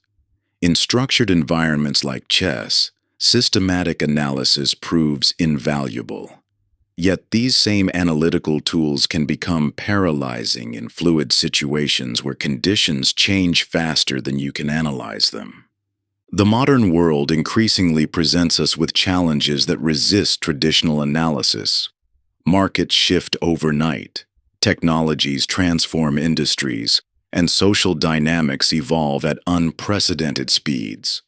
In structured environments like chess, systematic analysis proves invaluable. Yet these same analytical tools can become paralyzing in fluid situations where conditions change faster than you can analyze them. The modern world increasingly presents us with challenges that resist traditional analysis. Markets shift overnight, technologies transform industries, and social dynamics evolve at unprecedented speeds.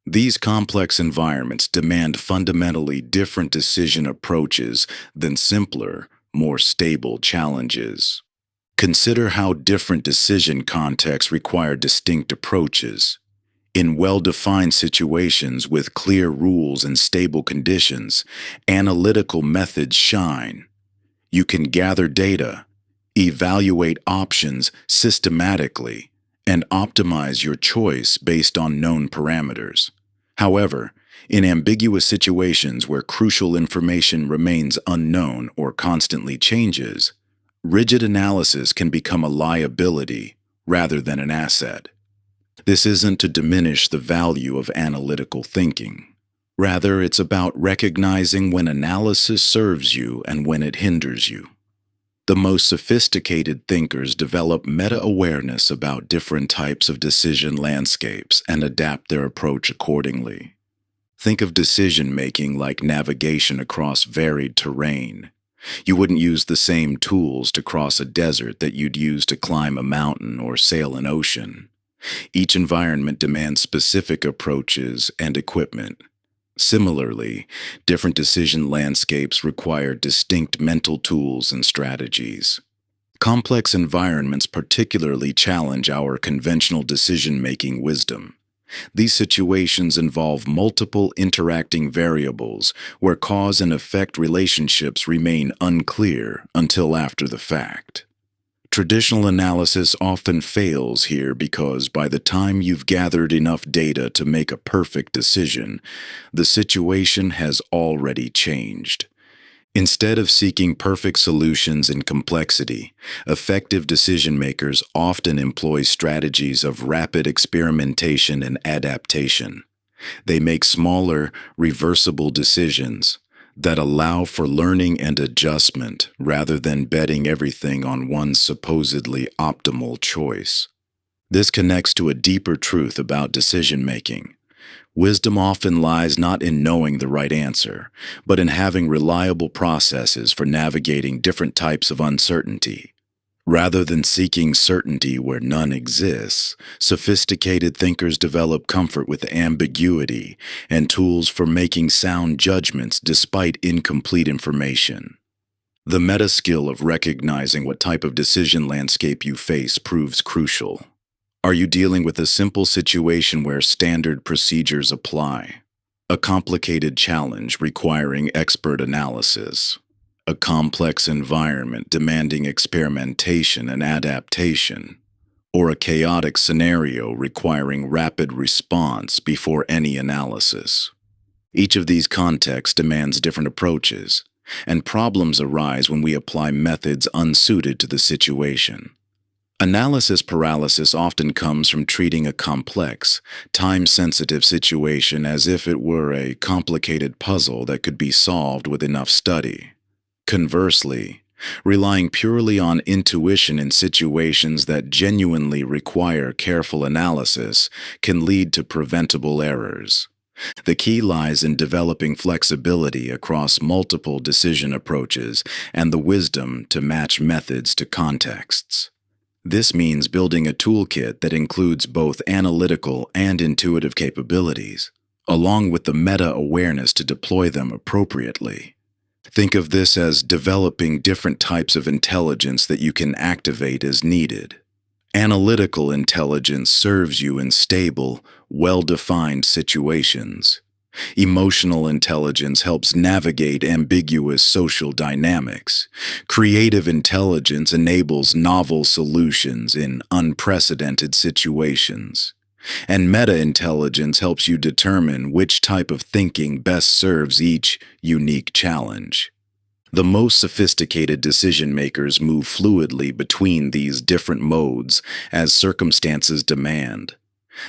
These complex environments demand fundamentally different decision approaches than simpler, more stable challenges. Consider how different decision contexts require distinct approaches. In well-defined situations with clear rules and stable conditions, analytical methods shine. You can gather data, evaluate options systematically, and optimize your choice based on known parameters. However, in ambiguous situations where crucial information remains unknown or constantly changes, rigid analysis can become a liability rather than an asset. This isn't to diminish the value of analytical thinking. Rather, it's about recognizing when analysis serves you and when it hinders you. The most sophisticated thinkers develop meta-awareness about different types of decision landscapes and adapt their approach accordingly. Think of decision-making like navigation across varied terrain. You wouldn't use the same tools to cross a desert that you'd use to climb a mountain or sail an ocean. Each environment demands specific approaches and equipment. Similarly, different decision landscapes require distinct mental tools and strategies. Complex environments particularly challenge our conventional decision-making wisdom. These situations involve multiple interacting variables where cause and effect relationships remain unclear until after the fact. Traditional analysis often fails here because by the time you've gathered enough data to make a perfect decision, the situation has already changed. Instead of seeking perfect solutions in complexity, effective decision-makers often employ strategies of rapid experimentation and adaptation. They make smaller, reversible decisions that allow for learning and adjustment rather than betting everything on one supposedly optimal choice. This connects to a deeper truth about decision-making. Wisdom often lies not in knowing the right answer, but in having reliable processes for navigating different types of uncertainty. Rather than seeking certainty where none exists, sophisticated thinkers develop comfort with ambiguity and tools for making sound judgments despite incomplete information. The meta skill of recognizing what type of decision landscape you face proves crucial. Are you dealing with a simple situation where standard procedures apply? A complicated challenge requiring expert analysis? A complex environment demanding experimentation and adaptation? Or a chaotic scenario requiring rapid response before any analysis? Each of these contexts demands different approaches, and problems arise when we apply methods unsuited to the situation. Analysis paralysis often comes from treating a complex, time-sensitive situation as if it were a complicated puzzle that could be solved with enough study. Conversely, relying purely on intuition in situations that genuinely require careful analysis can lead to preventable errors. The key lies in developing flexibility across multiple decision approaches and the wisdom to match methods to contexts. This means building a toolkit that includes both analytical and intuitive capabilities, along with the meta-awareness to deploy them appropriately. Think of this as developing different types of intelligence that you can activate as needed. Analytical intelligence serves you in stable, well-defined situations. Emotional intelligence helps navigate ambiguous social dynamics. Creative intelligence enables novel solutions in unprecedented situations. And meta-intelligence helps you determine which type of thinking best serves each unique challenge. The most sophisticated decision-makers move fluidly between these different modes as circumstances demand.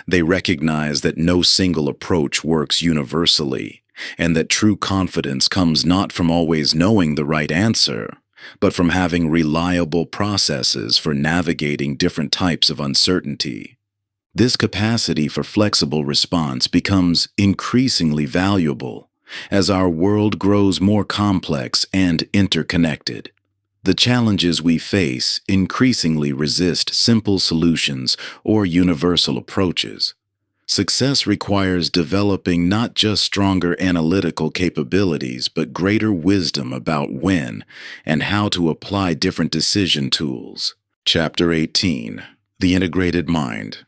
They recognize that no single approach works universally, and that true confidence comes not from always knowing the right answer, but from having reliable processes for navigating different types of uncertainty. This capacity for flexible response becomes increasingly valuable as our world grows more complex and interconnected. The challenges we face increasingly resist simple solutions or universal approaches. Success requires developing not just stronger analytical capabilities, but greater wisdom about when and how to apply different decision tools. Chapter 18: The Integrated Mind.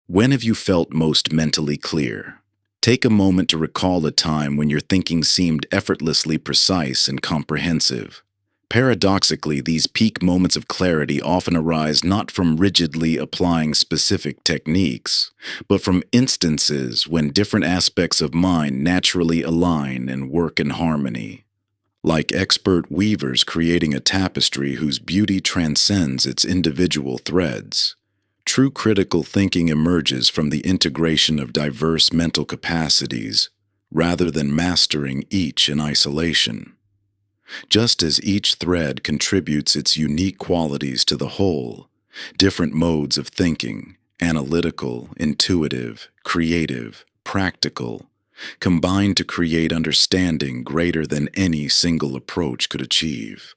When have you felt most mentally clear? Take a moment to recall a time when your thinking seemed effortlessly precise and comprehensive. Paradoxically, these peak moments of clarity often arise not from rigidly applying specific techniques, but from instances when different aspects of mind naturally align and work in harmony. Like expert weavers creating a tapestry whose beauty transcends its individual threads. True critical thinking emerges from the integration of diverse mental capacities, rather than mastering each in isolation. Just as each thread contributes its unique qualities to the whole, different modes of thinking, analytical, intuitive, creative, practical, combined to create understanding greater than any single approach could achieve.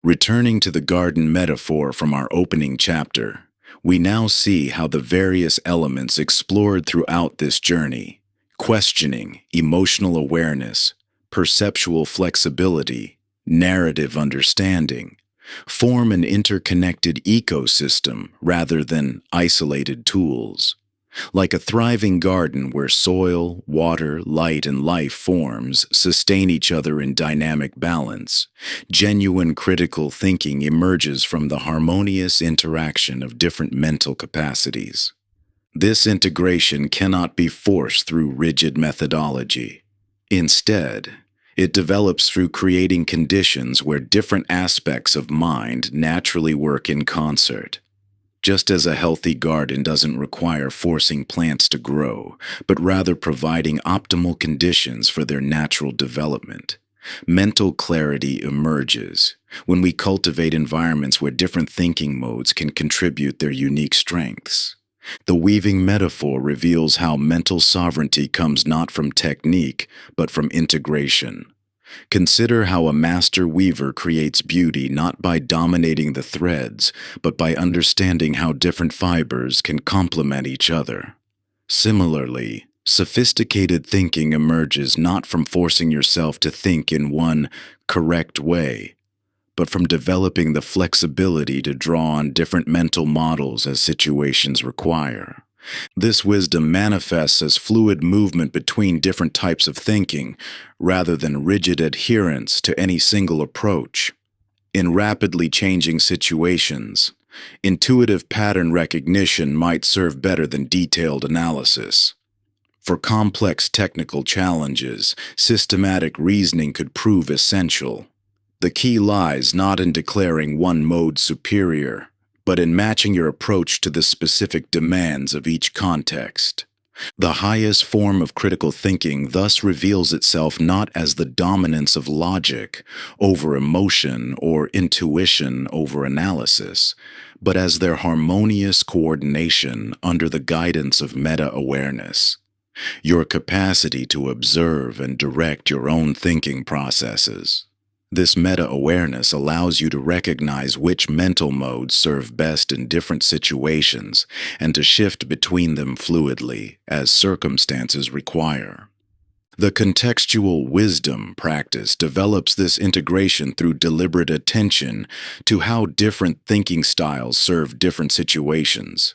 Returning to the garden metaphor from our opening chapter, we now see how the various elements explored throughout this journey, questioning, emotional awareness, perceptual flexibility, narrative understanding, form an interconnected ecosystem rather than isolated tools. Like a thriving garden where soil, water, light, and life forms sustain each other in dynamic balance, genuine critical thinking emerges from the harmonious interaction of different mental capacities. This integration cannot be forced through rigid methodology. Instead, it develops through creating conditions where different aspects of mind naturally work in concert. Just as a healthy garden doesn't require forcing plants to grow, but rather providing optimal conditions for their natural development, mental clarity emerges when we cultivate environments where different thinking modes can contribute their unique strengths. The weaving metaphor reveals how mental sovereignty comes not from technique, but from integration. Consider how a master weaver creates beauty not by dominating the threads, but by understanding how different fibers can complement each other. Similarly, sophisticated thinking emerges not from forcing yourself to think in one correct way, but from developing the flexibility to draw on different mental models as situations require. This wisdom manifests as fluid movement between different types of thinking, rather than rigid adherence to any single approach. In rapidly changing situations, intuitive pattern recognition might serve better than detailed analysis. For complex technical challenges, systematic reasoning could prove essential. The key lies not in declaring one mode superior, but in matching your approach to the specific demands of each context. The highest form of critical thinking thus reveals itself not as the dominance of logic over emotion or intuition over analysis, but as their harmonious coordination under the guidance of meta-awareness. Your capacity to observe and direct your own thinking processes. This meta-awareness allows you to recognize which mental modes serve best in different situations and to shift between them fluidly as circumstances require. The contextual wisdom practice develops this integration through deliberate attention to how different thinking styles serve different situations.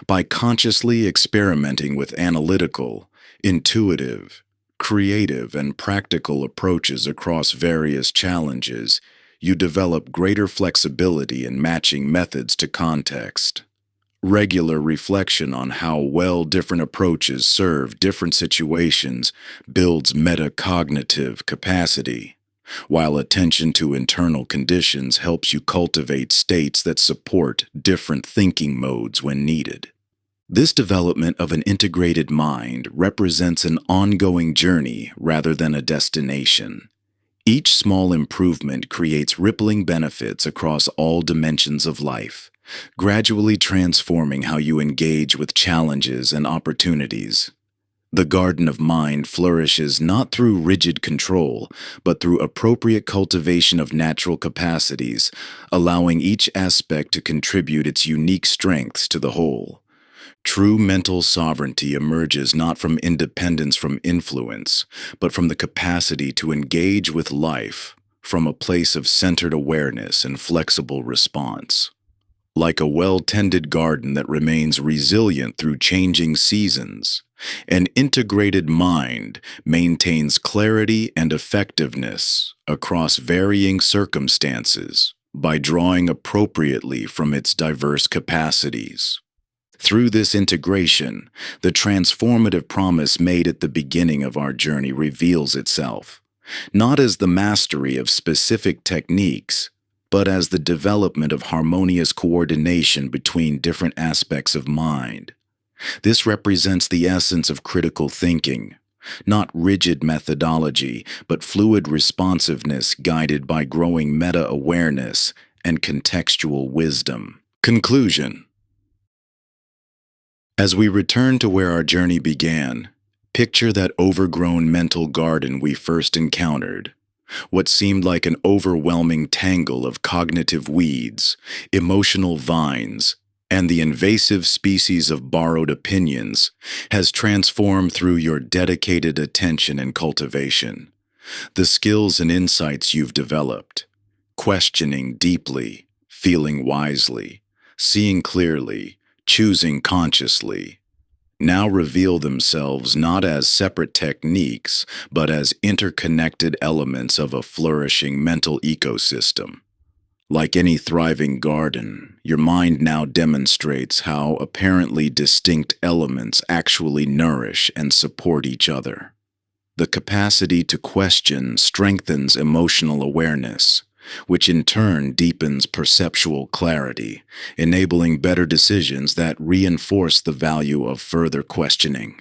By consciously experimenting with analytical, intuitive, creative, and practical approaches across various challenges, you develop greater flexibility in matching methods to context. Regular reflection on how well different approaches serve different situations builds metacognitive capacity, while attention to internal conditions helps you cultivate states that support different thinking modes when needed. This development of an integrated mind represents an ongoing journey rather than a destination. Each small improvement creates rippling benefits across all dimensions of life, gradually transforming how you engage with challenges and opportunities. The garden of mind flourishes not through rigid control, but through appropriate cultivation of natural capacities, allowing each aspect to contribute its unique strengths to the whole. True mental sovereignty emerges not from independence from influence, but from the capacity to engage with life from a place of centered awareness and flexible response. Like a well-tended garden that remains resilient through changing seasons, an integrated mind maintains clarity and effectiveness across varying circumstances by drawing appropriately from its diverse capacities. Through this integration, the transformative promise made at the beginning of our journey reveals itself, not as the mastery of specific techniques, but as the development of harmonious coordination between different aspects of mind. This represents the essence of critical thinking, not rigid methodology, but fluid responsiveness guided by growing meta-awareness and contextual wisdom. Conclusion. As we return to where our journey began, Picture that overgrown mental garden we first encountered. What seemed like an overwhelming tangle of cognitive weeds, emotional vines, and the invasive species of borrowed opinions has transformed through your dedicated attention and cultivation. The skills and insights you've developed, questioning deeply, feeling wisely, seeing clearly, choosing consciously, now reveal themselves not as separate techniques, but as interconnected elements of a flourishing mental ecosystem. Like any thriving garden, your mind now demonstrates how apparently distinct elements actually nourish and support each other. The capacity to question strengthens emotional awareness, which in turn deepens perceptual clarity, enabling better decisions that reinforce the value of further questioning.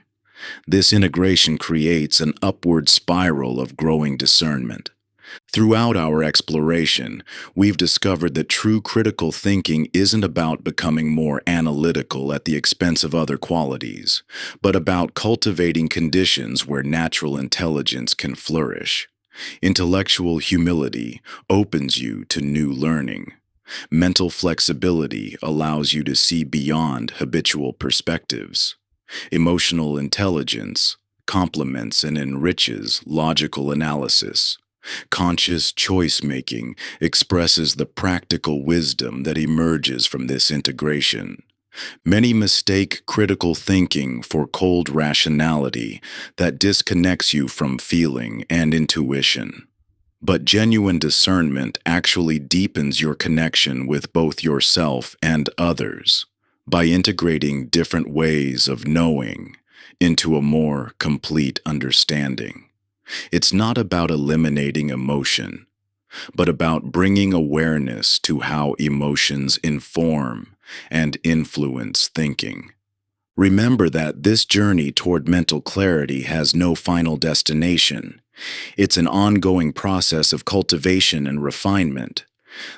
This integration creates an upward spiral of growing discernment. Throughout our exploration, we've discovered that true critical thinking isn't about becoming more analytical at the expense of other qualities, but about cultivating conditions where natural intelligence can flourish. Intellectual humility opens you to new learning. Mental flexibility allows you to see beyond habitual perspectives. Emotional intelligence complements and enriches logical analysis. Conscious choice-making expresses the practical wisdom that emerges from this integration. Many mistake critical thinking for cold rationality that disconnects you from feeling and intuition. But genuine discernment actually deepens your connection with both yourself and others by integrating different ways of knowing into a more complete understanding. It's not about eliminating emotion, but about bringing awareness to how emotions inform and influence thinking. Remember that this journey toward mental clarity has no final destination. It's an ongoing process of cultivation and refinement.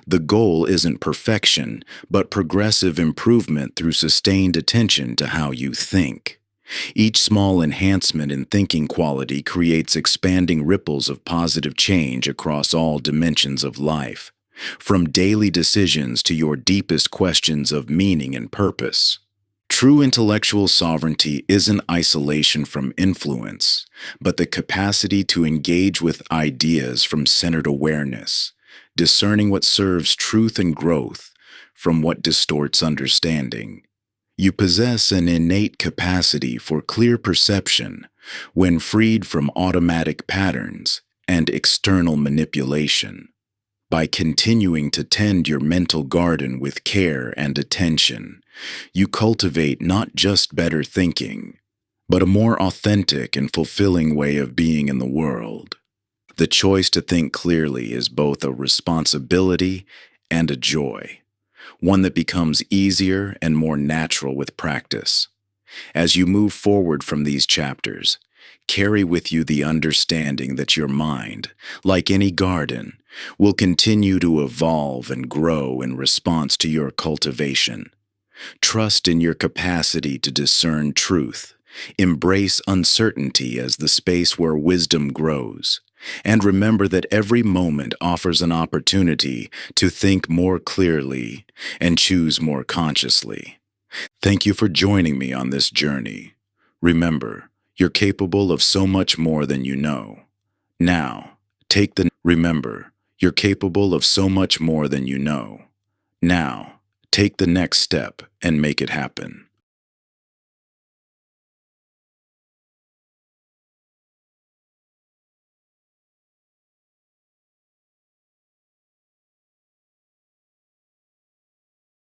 The goal isn't perfection, but progressive improvement through sustained attention to how you think. Each small enhancement in thinking quality creates expanding ripples of positive change across all dimensions of life, from daily decisions to your deepest questions of meaning and purpose. True intellectual sovereignty isn't isolation from influence, but the capacity to engage with ideas from centered awareness, discerning what serves truth and growth from what distorts understanding. You possess an innate capacity for clear perception when freed from automatic patterns and external manipulation. By continuing to tend your mental garden with care and attention, you cultivate not just better thinking, but a more authentic and fulfilling way of being in the world. The choice to think clearly is both a responsibility and a joy, one that becomes easier and more natural with practice. As you move forward from these chapters, carry with you the understanding that your mind, like any garden, will continue to evolve and grow in response to your cultivation. Trust in your capacity to discern truth, embrace uncertainty as the space where wisdom grows, and remember that every moment offers an opportunity to think more clearly and choose more consciously. Thank you for joining me on this journey. Remember, you're capable of so much more than you know. Now, remember, you're capable of so much more than you know. Now, take the next step and make it happen.